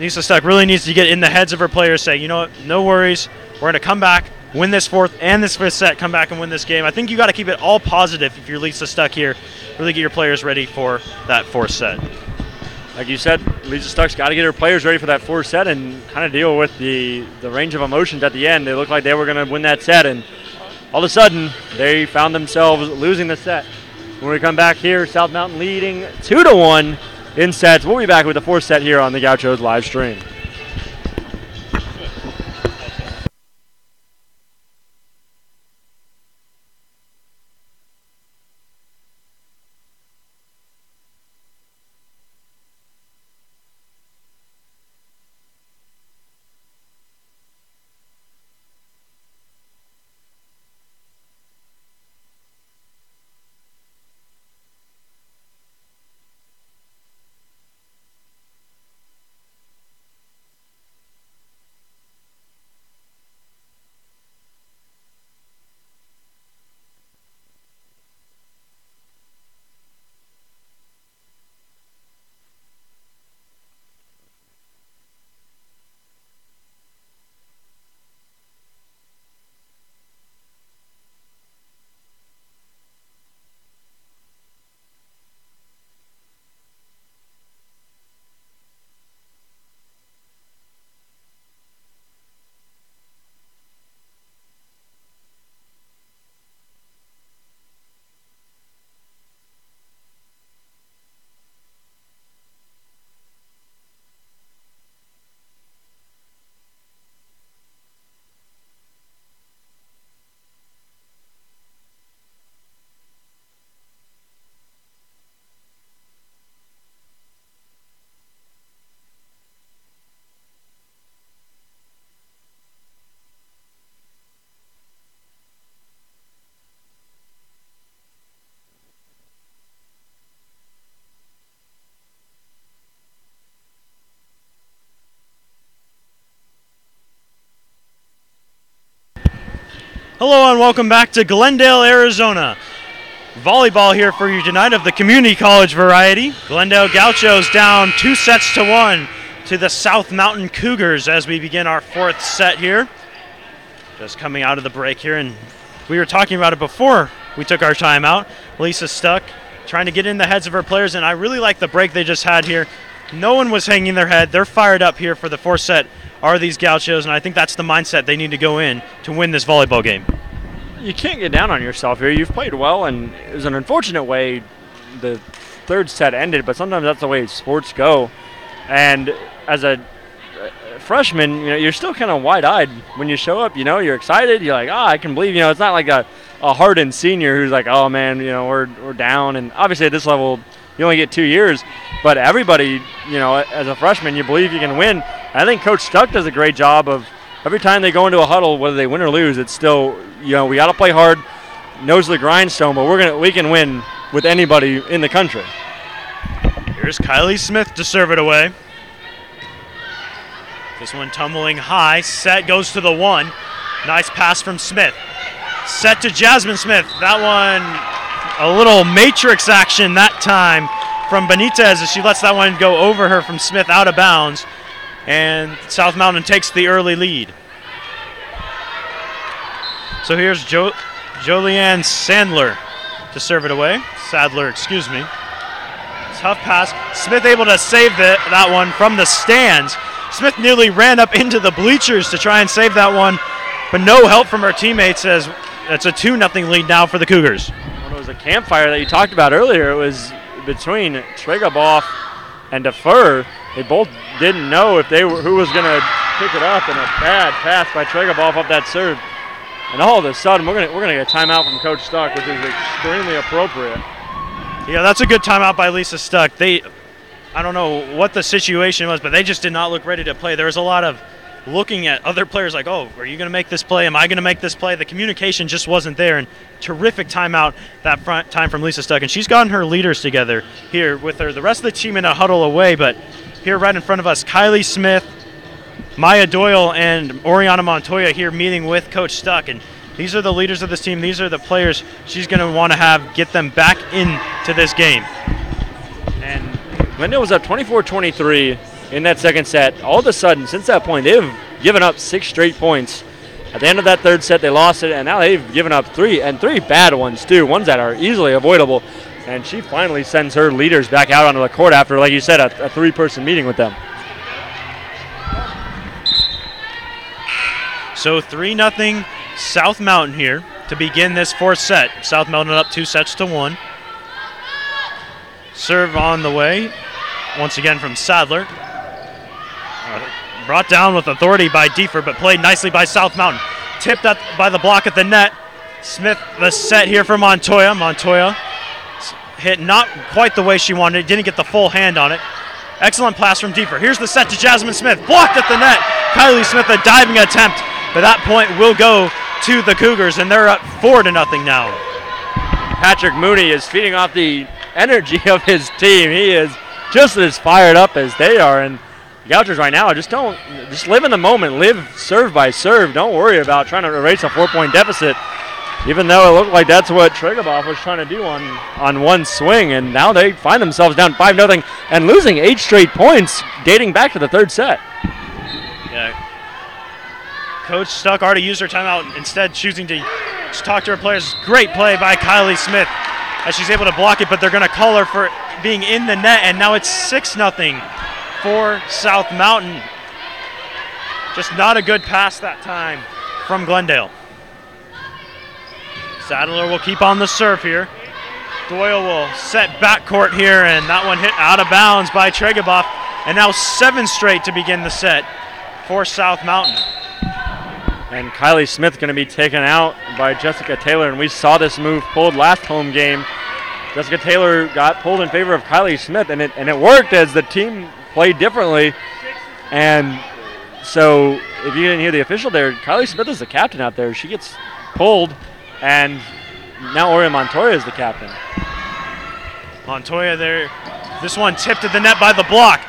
Lisa Stuck really needs to get in the heads of her players, say, you know what, no worries. We're going to come back, win this 4th and this 5th set, come back and win this game. I think you got to keep it all positive if you're Lisa Stuck here. Really get your players ready for that 4th set. Like you said, Lisa Stuck's got to get her players ready for that 4th set and kind of deal with the range of emotions at the end. They looked like they were going to win that set, and all of a sudden, they found themselves losing the set. When we come back here, South Mountain leading 2-1 in sets. We'll be back with the 4th set here on the Gauchos live stream. Hello and welcome back to Glendale, Arizona. Volleyball here for you tonight of the community college variety. Glendale Gauchos down 2-1 to the South Mountain Cougars as we begin our 4th set here. Just coming out of the break here, and we were talking about it before we took our timeout. Lisa Stuck trying to get in the heads of her players, and I really like the break they just had here. No one was hanging their head. They're fired up here for the 4th set. Are these Gauchos, and I think that's the mindset they need to go in to win this volleyball game. You can't get down on yourself here. You've played well, and it was an unfortunate way the 3rd set ended, but sometimes that's the way sports go. And as a freshman, you're still kind of wide-eyed when you show up. You're excited. You're like, I can believe. It's not like a hardened senior who's like, oh man, we're down. And obviously at this level, you only get 2 years. But everybody, as a freshman, you believe you can win. I think Coach Stuck does a great job of every time they go into a huddle, whether they win or lose, it's still, we got to play hard, nose to the grindstone, but we can win with anybody in the country. Here's Kylie Smith to serve it away. This one tumbling high. Set goes to the one. Nice pass from Smith. Set to Jasmine Smith. That one, a little matrix action that time from Benitez as she lets that one go over her from Smith out of bounds. And South Mountain takes the early lead. So here's Jolianne Sadler to serve it away. Excuse me. Tough pass. Smith able to save that one from the stands. Smith nearly ran up into the bleachers to try and save that one, but no help from her teammates as it's a 2-0 lead now for the Cougars. Well, it was a campfire that you talked about earlier. It was between Tregaboff and Defer. They both didn't know who was going to pick it up, and a bad pass by Tregaboff up that serve. And all of a sudden, we're gonna get a timeout from Coach Stuck, which is extremely appropriate. Yeah, that's a good timeout by Lisa Stuck. I don't know what the situation was, but they just did not look ready to play. There was a lot of looking at other players like, oh, are you going to make this play? Am I going to make this play? The communication just wasn't there, and terrific timeout that front time from Lisa Stuck. And she's gotten her leaders together here with her. The rest of the team in a huddle away, but here right in front of us, Kylie Smith, Maya Doyle, and Oriana Montoya here meeting with Coach Stuck. And these are the leaders of this team. These are the players she's going to want to get them back into this game. And Glendale was up 24-23 in that second set. All of a sudden, since that point, they've given up 6 straight points. At the end of that third set, they lost it, and now they've given up 3, and 3 bad ones, too, ones that are easily avoidable. And she finally sends her leaders back out onto the court after, like you said, a 3-person meeting with them. So 3-0 South Mountain here to begin this fourth set. South Mountain up 2-1. Serve on the way, once again from Sadler. Brought down with authority by Deefer, but played nicely by South Mountain. Tipped up by the block at the net. Smith, the set here for Montoya. Montoya hit not quite the way she wanted. Didn't get the full hand on it. Excellent pass from Deefer. Here's the set to Jasmine Smith. Blocked at the net. Kylie Smith, a diving attempt, but that point will go to the Cougars, and they're up 4-0 now. Patrick Mooney is feeding off the energy of his team. He is just as fired up as they are, and the Gauchos right now just live in the moment, live serve by serve. Don't worry about trying to erase a 4-point deficit, even though it looked like that's what Tregaboff was trying to do on one swing, and now they find themselves down 5-0 and losing 8 straight points dating back to the third set. Yeah. Coach Stuck already used her timeout, instead choosing to just talk to her players. Great play by Kylie Smith as she's able to block it, but they're going to call her for being in the net, and now it's 6-0 for South Mountain. Just not a good pass that time from Glendale. Sadler will keep on the serve here. Doyle will set backcourt here, and that one hit out of bounds by Tregaboff, and now 7 straight to begin the set for South Mountain. And Kylie Smith going to be taken out by Jessica Taylor, and we saw this move pulled last home game. Jessica Taylor got pulled in favor of Kylie Smith, and it worked as the team played differently. And so if you didn't hear the official there, Kylie Smith is the captain out there. She gets pulled, and now Oriana Montoya is the captain. Montoya there. This one tipped to the net by the block.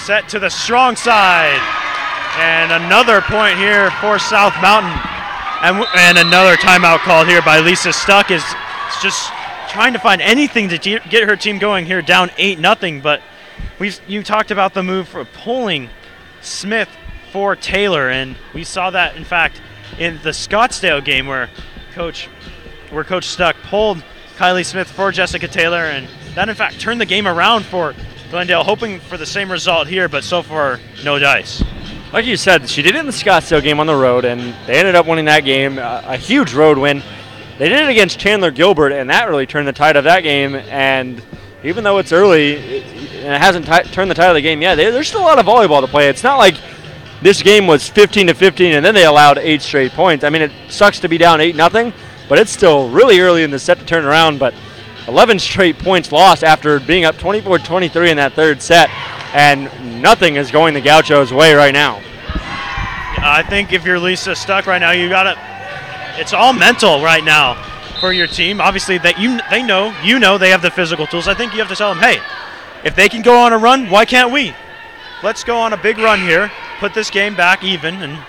Set to the strong side. And another point here for South Mountain. And another timeout called here by Lisa Stuck. Is just trying to find anything to get her team going here, down 8-0. But you talked about the move for pulling Smith for Taylor, and we saw that, in fact, in the Scottsdale game where Coach Stuck pulled Kylie Smith for Jessica Taylor, and that, in fact, turned the game around for Glendale, hoping for the same result here, but so far, no dice. Like you said, she did it in the Scottsdale game on the road, and they ended up winning that game, a huge road win. They did it against Chandler Gilbert, and that really turned the tide of that game. And even though it's early, and it hasn't turned the tide of the game yet. There's still a lot of volleyball to play. It's not like this game was 15-15 and then they allowed 8 straight points. I mean, it sucks to be down 8-0, but it's still really early in the set to turn around. But 11 straight points lost after being up 24-23 in that third set, and nothing is going the Gauchos' way right now. I think if you're Lisa Stuck right now, it's all mental right now for your team. Obviously, they know they have the physical tools. I think you have to tell them, hey, if they can go on a run, why can't we? Let's go on a big run here, put this game back even, and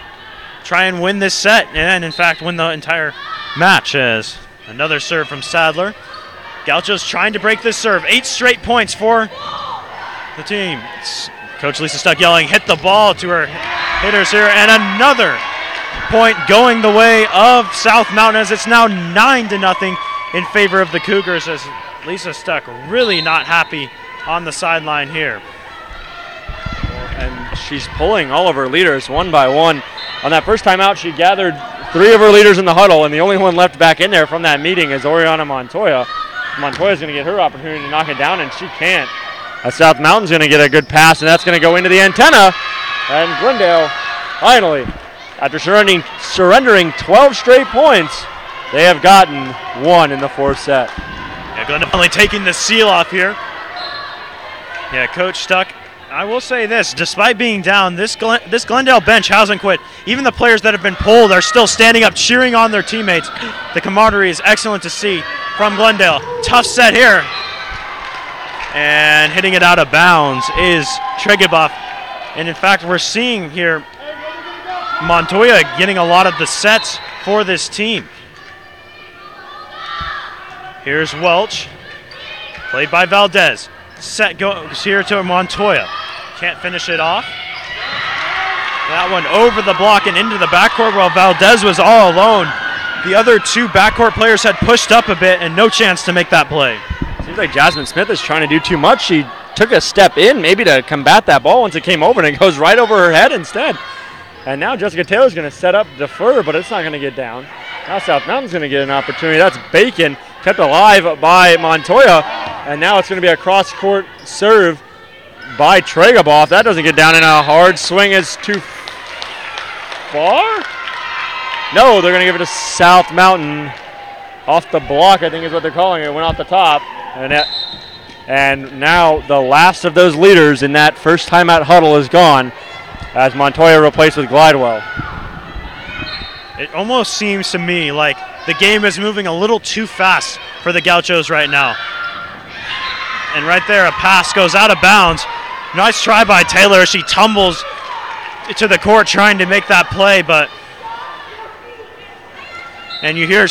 try and win this set, and in fact win the entire match. As another serve from Sadler. Gauchos trying to break this serve. 8 straight points for the team. Coach Lisa Stuck yelling, hit the ball to her hitters here, and another point going the way of South Mountain, as it's now 9-0 in favor of the Cougars, as Lisa Stuck really not happy on the sideline here. And she's pulling all of her leaders one by one. On that first time out, she gathered 3 of her leaders in the huddle, and the only one left back in there from that meeting is Oriana Montoya. Montoya's going to get her opportunity to knock it down, and she can't. South Mountain's going to get a good pass, and that's going to go into the antenna. And Glendale, finally, after surrendering 12 straight points, they have gotten 1 in the 4th set. Yeah, Glendale finally taking the seal off here. Yeah, Coach Stuck, I will say this, despite being down, this Glendale bench hasn't quit. Even the players that have been pulled are still standing up, cheering on their teammates. The camaraderie is excellent to see from Glendale. Tough set here. And hitting it out of bounds is Tregebuff. And in fact, we're seeing here Montoya getting a lot of the sets for this team. Here's Welch, played by Valdez. Set goes here to Montoya. Can't finish it off. That one over the block and into the backcourt while Valdez was all alone. The other 2 backcourt players had pushed up a bit and no chance to make that play. Seems like Jasmine Smith is trying to do too much. She took a step in maybe to combat that ball once it came over, and it goes right over her head instead. And now Jessica Taylor's going to set up defer, but it's not going to get down. Now South Mountain's going to get an opportunity. That's Bacon, kept alive by Montoya, and now it's going to be a cross-court serve by Tregebuff. That doesn't get down, and a hard swing is too far? No, they're going to give it to South Mountain. Off the block, I think is what they're calling it. It went off the top. And now the last of those leaders in that first timeout huddle is gone as Montoya replaced with Glidewell. It almost seems to me like the game is moving a little too fast for the Gauchos right now. And right there, a pass goes out of bounds. Nice try by Taylor. She tumbles to the court trying to make that play, and you hear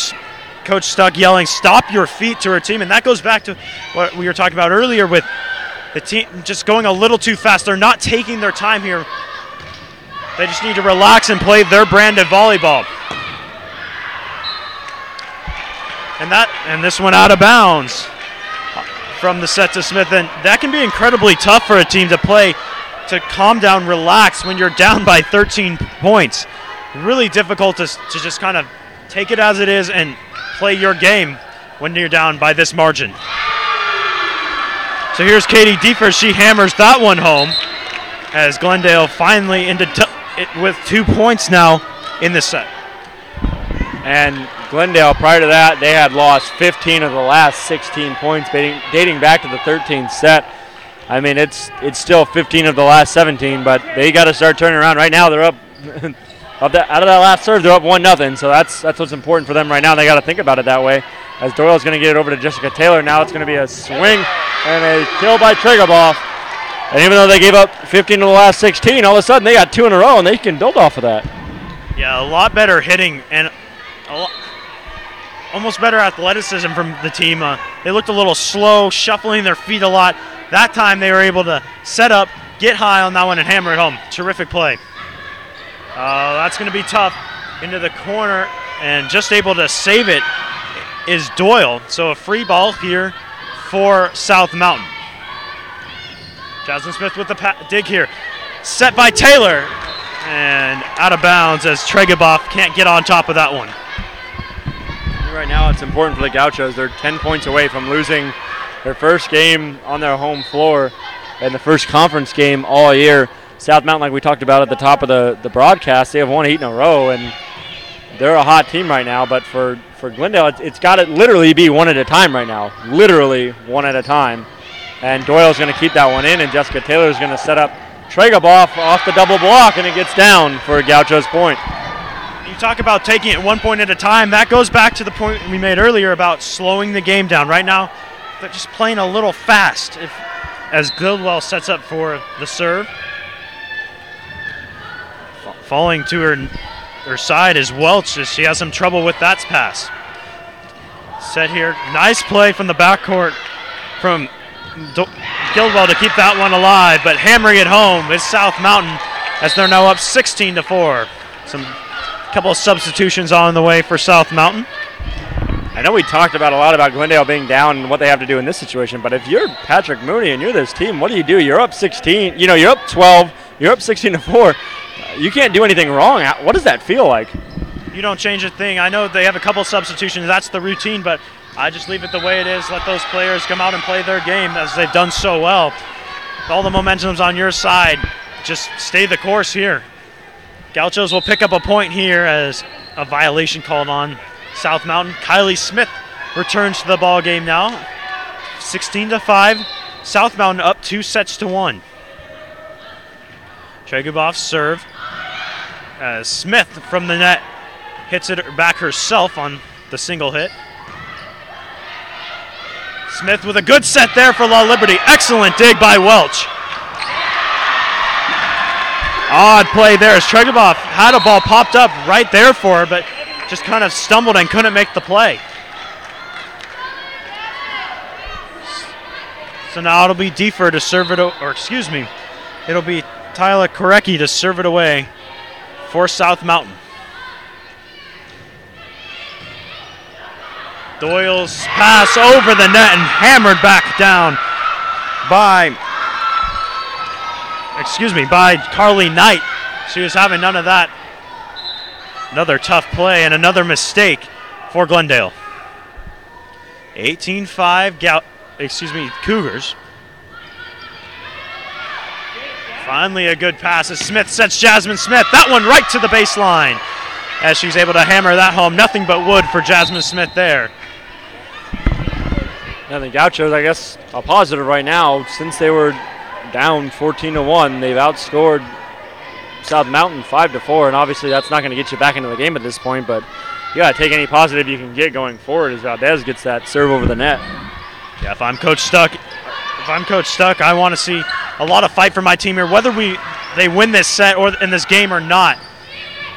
Coach Stuck yelling, stop your feet, to her team. And that goes back to what we were talking about earlier with the team just going a little too fast. They're not taking their time here. They just need to relax and play their brand of volleyball. And this one out of bounds from the set to Smith. And that can be incredibly tough for a team to play, to calm down, relax when you're down by 13 points. Really difficult to just kind of take it as it is and play your game when you're down by this margin. So here's Katie Diefer. She hammers that one home as Glendale finally into it with 2 points now in the set. And Glendale, prior to that, they had lost 15 of the last 16 points dating back to the 13th set. I mean, it's still 15 of the last 17, but they got to start turning around. Right now, they're up out of that last serve, they're up 1-0, so that's what's important for them right now. They got to think about it that way. As Doyle's going to get it over to Jessica Taylor, now it's going to be a swing and a kill by Tregebuff. And even though they gave up 15 of the last 16, all of a sudden they got 2 in a row, and they can build off of that. Yeah, a lot better hitting and almost better athleticism from the team. They looked a little slow, shuffling their feet a lot. That time they were able to set up, get high on that one, and hammer it home. Terrific play. That's going to be tough into the corner, and just able to save it is Doyle. So a free ball here for South Mountain. Jasmine Smith with the dig here. Set by Taylor, and out of bounds as Tregebuff can't get on top of that one. Right now it's important for the Gauchos. They're 10 points away from losing their first game on their home floor. in the first conference game all year. South Mountain, like we talked about at the top of the broadcast, they have won 8 in a row, and they're a hot team right now. But for Glendale, it's got to literally be one at a time right now, literally one at a time. And Doyle's going to keep that one in, and Jessica Taylor's going to set up Tregoboff off the double block, and it gets down for a Gauchos point. You talk about taking it 1 point at a time. That goes back to the point we made earlier about slowing the game down. Right now, they're just playing a little fast as Glendale sets up for the serve. Falling to her side is Welch as she has some trouble with that pass. Set here. Nice play from the backcourt from Guildwell to keep that one alive, but hammering it home is South Mountain as they're now up 16-4. Couple of substitutions on the way for South Mountain. I know we talked a lot about Glendale being down and what they have to do in this situation, but if you're Patrick Mooney and you're this team, what do? You're up 16, you're up 12, you're up 16-4. You can't do anything wrong. What does that feel like? You don't change a thing. I know they have a couple substitutions. That's the routine, but I just leave it the way it is. Let those players come out and play their game as they've done so well. All the momentum's on your side. Just stay the course here. Gauchos will pick up a point here as a violation called on South Mountain. Kylie Smith returns to the ball game now. 16-5. South Mountain up 2-1. Tregoboff's serve. Smith from the net hits it back herself on the single hit. Smith with a good set there for La Liberty. Excellent dig by Welch. Odd play there as Tregoboff had a ball popped up right there for her, but just kind of stumbled and couldn't make the play. So now it'll be Defer to serve it, it'll be Tyler Korecki to serve it away for South Mountain. Doyle's pass over the net and hammered back down by Carly Knight. She was having none of that. Another tough play and another mistake for Glendale. 18-5 Cougars. Finally a good pass as Smith sets Jasmine Smith. That one right to the baseline as she's able to hammer that home. Nothing but wood for Jasmine Smith there. Now the Gauchos, I guess, a positive right now. Since they were down 14-1, they've outscored South Mountain 5-4, and obviously that's not going to get you back into the game at this point, but you got to take any positive you can get going forward as Valdez gets that serve over the net. Yeah, if I'm Coach Stuck, I want to see a lot of fight for my team here, whether they win this set or in this game or not.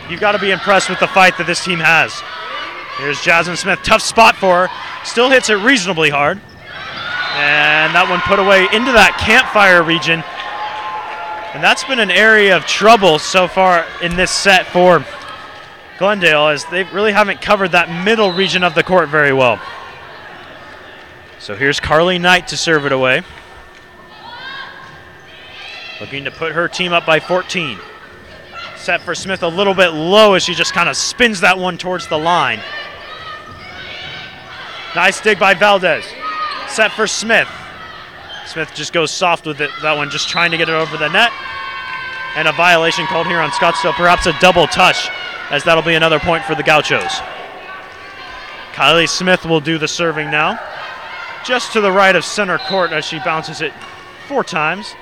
You've got to be impressed with the fight that this team has. Here's Jasmine Smith, tough spot for her. Still hits it reasonably hard. And that one put away into that campfire region. And that's been an area of trouble so far in this set for Glendale, as they really haven't covered that middle region of the court very well. So here's Carly Knight to serve it away. Looking to put her team up by 14. Set for Smith a little bit low as she just kind of spins that one towards the line. Nice dig by Valdez. Set for Smith. Smith just goes soft with it. That one just trying to get it over the net. And a violation called here on Scottsdale. Perhaps a double touch, as that'll be another point for the Gauchos. Kylie Smith will do the serving now. Just to the right of center court as she bounces it 4 times.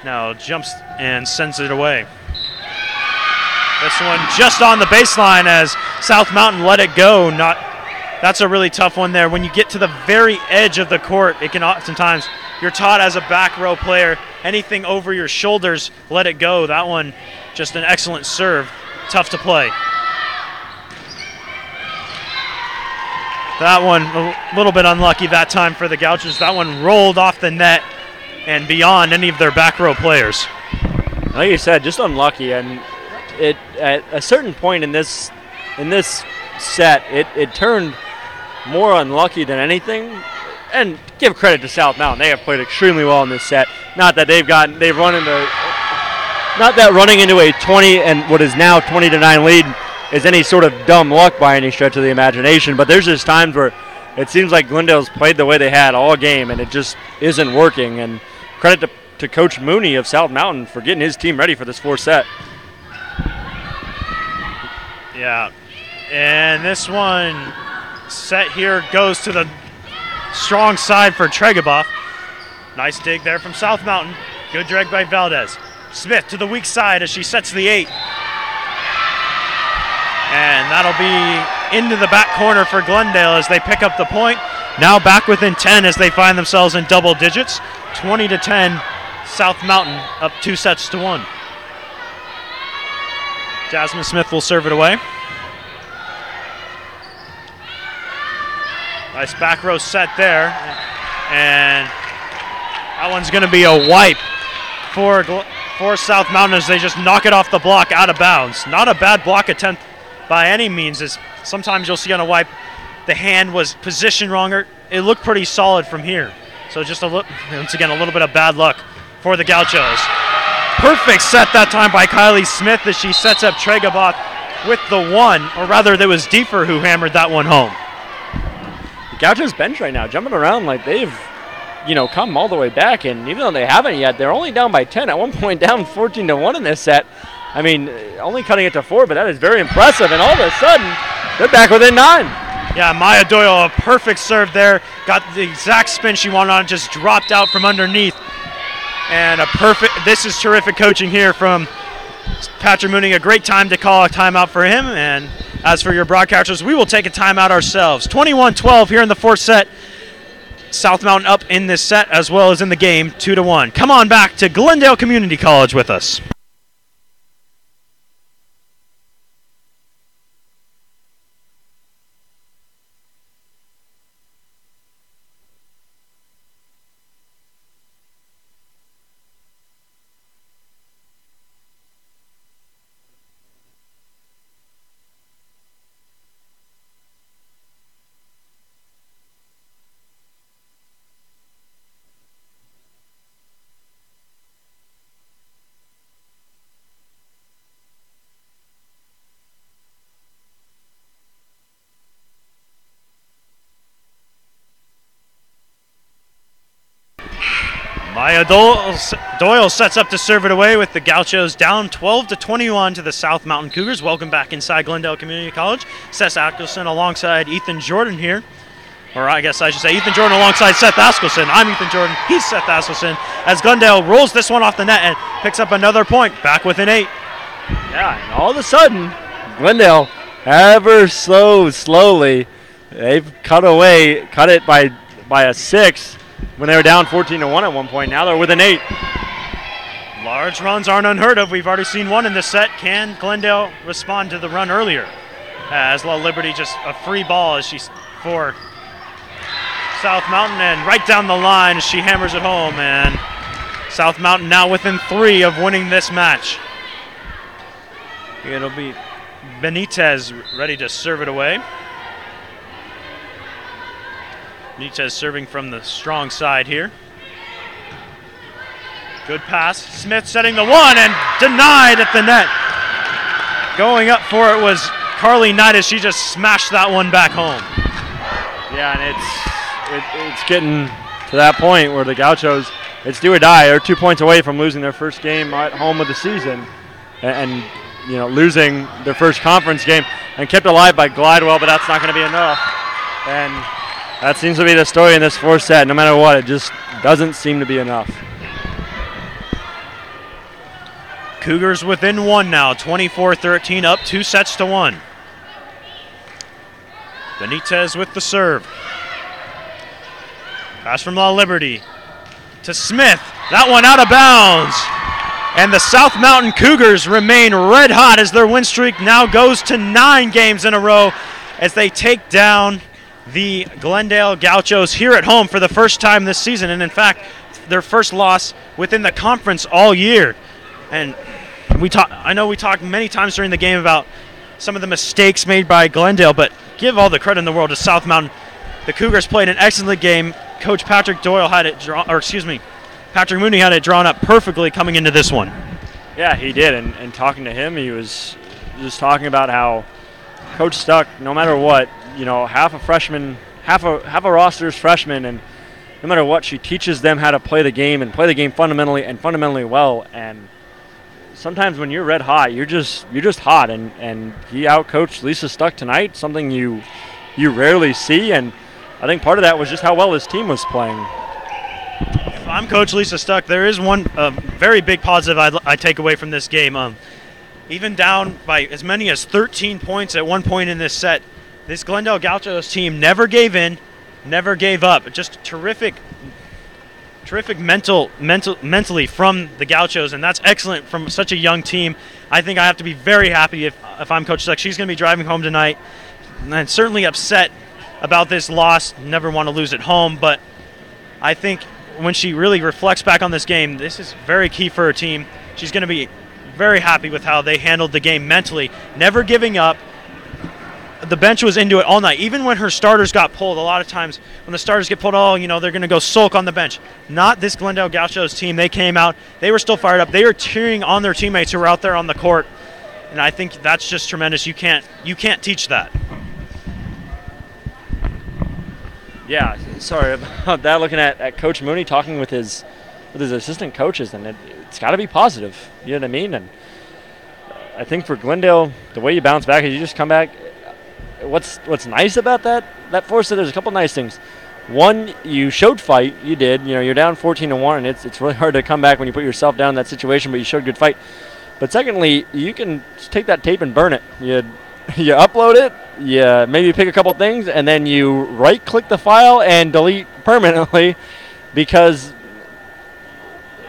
Now jumps and sends it away. This one just on the baseline as South Mountain let it go. That's a really tough one there. When you get to the very edge of the court, it can oftentimes, you're taught as a back row player, anything over your shoulders, let it go. That one, just an excellent serve. Tough to play. That one, a little bit unlucky that time for the Gauchos. That one rolled off the net and beyond any of their back row players. Like you said, just unlucky. And it at a certain point in this set, it turned more unlucky than anything. And give credit to South Mountain; they have played extremely well in this set. Not that running into a 20 and what is now 20-9 lead is any sort of dumb luck by any stretch of the imagination. But there's just times where it seems like Glendale's played the way they had all game, and it just isn't working. And credit to Coach Mooney of South Mountain for getting his team ready for this fourth set. Yeah, and this one set here goes to the strong side for Tregaboff. Nice dig there from South Mountain. Good drag by Valdez. Smith to the weak side as she sets the 8. And that'll be into the back corner for Glendale as they pick up the point. Now back within 10 as they find themselves in double digits. 20-10, South Mountain up 2-1. Jasmine Smith will serve it away. Nice back row set there. And that one's going to be a wipe for South Mountain as they just knock it off the block out of bounds. Not a bad block attempt by any means, as sometimes you'll see on a wipe the hand was positioned wronger. It looked pretty solid from here. So just once again, a little bit of bad luck for the Gauchos. Perfect set that time by Kylie Smith as she sets up Tregaboff with the 1, or rather there was Diefer who hammered that one home. The Gauchos bench right now jumping around like they've come all the way back, and even though they haven't yet, they're only down by 10. At one point down 14-1 in this set. I mean, only cutting it to 4, but that is very impressive, and all of a sudden, they're back within 9. Yeah, Maya Doyle, a perfect serve there. Got the exact spin she wanted on it, just dropped out from underneath. And this is terrific coaching here from Patrick Mooney. A great time to call a timeout for him. And as for your broadcasters, we will take a timeout ourselves. 21-12 here in the fourth set. South Mountain up in this set as well as in the game, 2-1. Come on back to Glendale Community College with us. Maya Doyle sets up to serve it away with the Gauchos down 12-21 to the South Mountain Cougars. Welcome back inside Glendale Community College. Seth Askelson alongside Ethan Jordan here. Or I guess I should say Ethan Jordan alongside Seth Askelson. I'm Ethan Jordan. He's Seth Askelson. As Glendale rolls this one off the net and picks up another point. Back within 8. Yeah, and all of a sudden, Glendale, ever slowly, they've cut it by a 6. When they were down 14-1 at one point. Now they're within 8. Large runs aren't unheard of. We've already seen one in this set. Can Glendale respond to the run earlier? As La Liberty just a free ball as she's for South Mountain, and right down the line she hammers it home, and South Mountain now within 3 of winning this match. It'll be Benitez ready to serve it away. Benitez serving from the strong side here. Good pass. Smith setting the 1 and denied at the net. Going up for it was Carly Knight as she just smashed that one back home. Yeah, and it's getting to that point where the Gauchos, it's do or die. They're 2 points away from losing their first game at home of the season, and losing their first conference game, and kept alive by Glidewell, but that's not going to be enough. And that seems to be the story in this fourth set. No matter what, it just doesn't seem to be enough. Cougars within 1 now, 24-13, up 2-1. Benitez with the serve. Pass from La Liberty to Smith. That one out of bounds. And the South Mountain Cougars remain red hot as their win streak now goes to 9 games in a row as they take down the Glendale Gauchos here at home for the first time this season, and in fact their first loss within the conference all year. And I know we talked many times during the game about some of the mistakes made by Glendale, but give all the credit in the world to South Mountain. The Cougars played an excellent game. Coach Patrick Mooney had it drawn up perfectly coming into this one. Yeah, he did, and talking to him, he was just talking about how Coach Stuck, no matter what, half a roster is freshmen, and no matter what, she teaches them how to play the game and play the game fundamentally well. And sometimes when you're red hot, you're just hot. And he outcoached Lisa Stuck tonight, something you rarely see. And I think part of that was just how well his team was playing. If I'm Coach Lisa Stuck, there is one very big positive I take away from this game. Even down by as many as 13 points at one point in this set, this Glendale Gauchos team never gave in, never gave up. Just terrific mentally from the Gauchos, and that's excellent from such a young team. I think I have to be very happy if I'm Coach Stuck. She's going to be driving home tonight, and certainly upset about this loss. Never want to lose at home, but I think when she really reflects back on this game, this is very key for her team. She's going to be very happy with how they handled the game mentally, never giving up. The bench was into it all night. Even when her starters got pulled, a lot of times when the starters get pulled, they're going to go sulk on the bench. Not this Glendale Gauchos team. They came out. They were still fired up. They were cheering on their teammates who were out there on the court, and I think that's just tremendous. You can't teach that. Yeah, sorry about that. Looking at Coach Mooney talking with his assistant coaches, and it's got to be positive. You know what I mean? And I think for Glendale, the way you bounce back is you just come back. What's nice about that fourth set, there's a couple nice things. One, you showed fight. You did. You're down 14-1, and it's really hard to come back when you put yourself down in that situation, but you showed good fight. But secondly, you can just take that tape and burn it. You upload it, you maybe pick a couple things, and then you right-click the file and delete permanently, because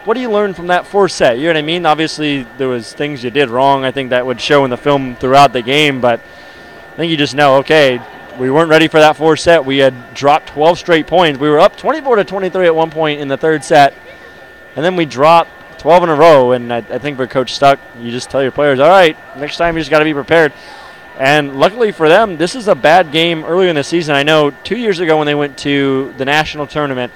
what do you learn from that fourth set? You know what I mean? Obviously, there was things you did wrong. I think that would show in the film throughout the game, but I think you just know, okay, we weren't ready for that fourth set. We had dropped 12 straight points. We were up 24-23 at one point in the third set, and then we dropped 12 in a row. And I think for Coach Stuck, you just tell your players, all right, next time you just got to be prepared. And luckily for them, this is a bad game earlier in the season. I know 2 years ago when they went to the national tournament,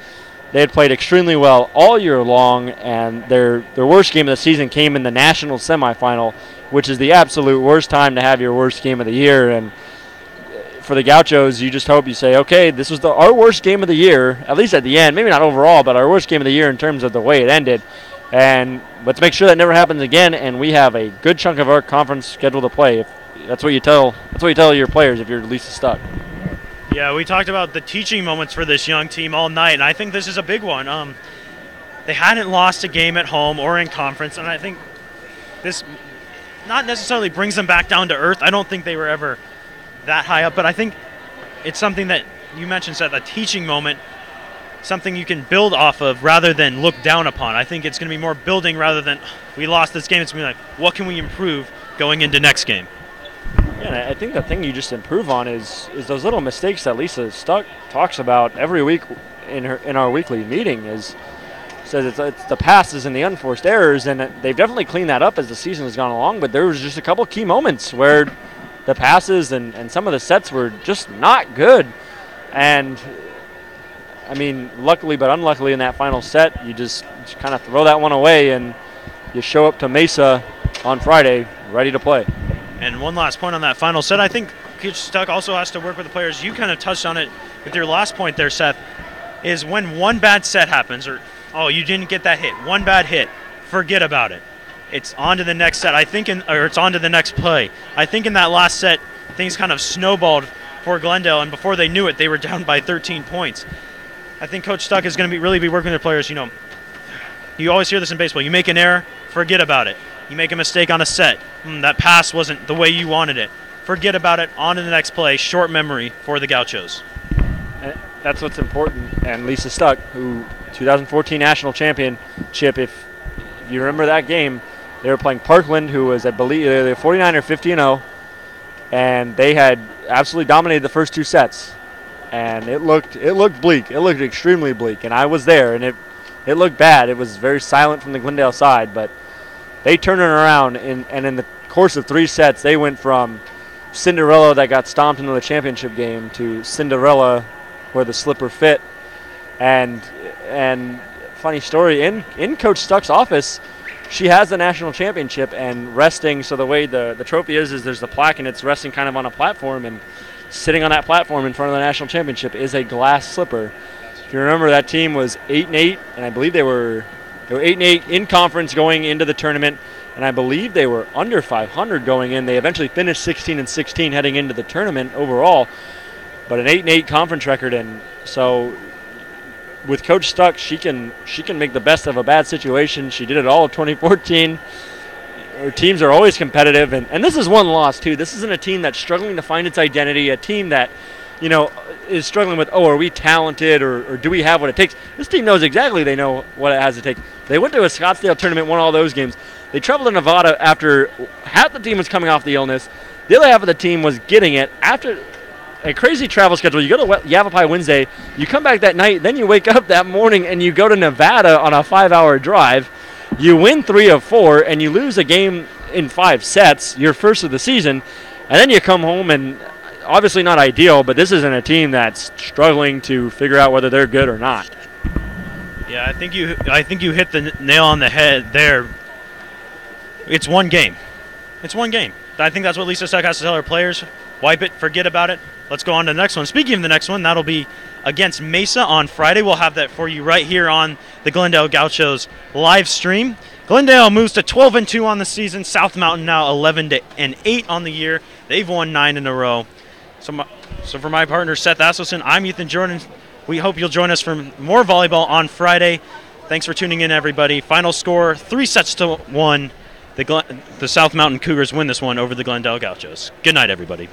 they had played extremely well all year long, and their worst game of the season came in the national semifinal, which is the absolute worst time to have your worst game of the year. And for the Gauchos, you just hope you say, okay, this was our worst game of the year, at least at the end, maybe not overall, but our worst game of the year in terms of the way it ended. And let's make sure that never happens again, and we have a good chunk of our conference scheduled to play. That's what you tell your players if you're Lisa Stuck. Yeah, we talked about the teaching moments for this young team all night, and I think this is a big one. They hadn't lost a game at home or in conference, and I think this not necessarily brings them back down to earth. I don't think they were ever that high up, but I think it's something that you mentioned, Seth, a teaching moment, something you can build off of rather than look down upon. I think it's going to be more building rather than we lost this game. It's going to be like, what can we improve going into next game? Yeah, and I think the thing you just improve on is those little mistakes that Lisa Stuck talks about every week in our weekly meeting. Says it's the passes and the unforced errors, and they've definitely cleaned that up as the season has gone along. But there was just a couple key moments where the passes and some of the sets were just not good. And I mean, luckily but unluckily in that final set, you just kind of throw that one away and you show up to Mesa on Friday ready to play. And one last point on that final set, I think Coach Stuck also has to work with the players. You kind of touched on it with your last point there, Seth, is when one bad set happens, or, oh, you didn't get that hit, one bad hit, forget about it. It's on to the next set. Or it's on to the next play. I think in that last set, things kind of snowballed for Glendale, and before they knew it, they were down by 13 points. I think Coach Stuck is going to really be working with their players. You always hear this in baseball. You make an error, forget about it. You make a mistake on a set. That pass wasn't the way you wanted it. Forget about it. On to the next play. Short memory for the Gauchos. That's what's important. And Lisa Stuck, who 2014 national championship, if you remember that game, they were playing Parkland, who was, I believe, they were 49 or 50-0, and they had absolutely dominated the first two sets. And it looked bleak. It looked extremely bleak. And I was there, and it looked bad. It was very silent from the Glendale side, but they turned it around, and in the course of three sets, they went from Cinderella that got stomped into the championship game to Cinderella where the slipper fit. And funny story, in Coach Stuck's office, she has the national championship and resting. So the way the trophy is there's the plaque, and it's resting kind of on a platform, and sitting on that platform in front of the national championship is a glass slipper If you remember, that team was 8-8, and I believe they were 8-8 in conference going into the tournament, and I believe they were under 500 going in. They eventually finished 16-16 heading into the tournament overall, but an 8-8 conference record. And so with Coach Stuck, she can make the best of a bad situation. She did it all of 2014. Her teams are always competitive, and this is one loss too. This isn't a team that's struggling to find its identity, a team that, you know, is struggling with, are we talented or do we have what it takes? This team knows exactly they know what it has to take. They went to a Scottsdale tournament, won all those games. They traveled to Nevada after half the team was coming off the illness. The other half of the team was getting it. After a crazy travel schedule, you go to Yavapai Wednesday, you come back that night, then you wake up that morning and you go to Nevada on a 5-hour drive. You win 3 of 4 and you lose a game in 5 sets, your first of the season, and then you come home and obviously not ideal, but this isn't a team that's struggling to figure out whether they're good or not. Yeah, I think you hit the nail on the head there. It's one game. It's one game. I think that's what Lisa Stuck has to tell her players. Wipe it, forget about it. Let's go on to the next one. Speaking of the next one, that'll be against Mesa on Friday. We'll have that for you right here on the Glendale Gauchos live stream. Glendale moves to 12-2 on the season. South Mountain now 11-8 on the year. They've won 9 in a row. So for my partner, Seth Asselson, I'm Ethan Jordan. We hope you'll join us for more volleyball on Friday. Thanks for tuning in, everybody. Final score, 3-1. The South Mountain Cougars win this one over the Glendale Gauchos. Good night, everybody.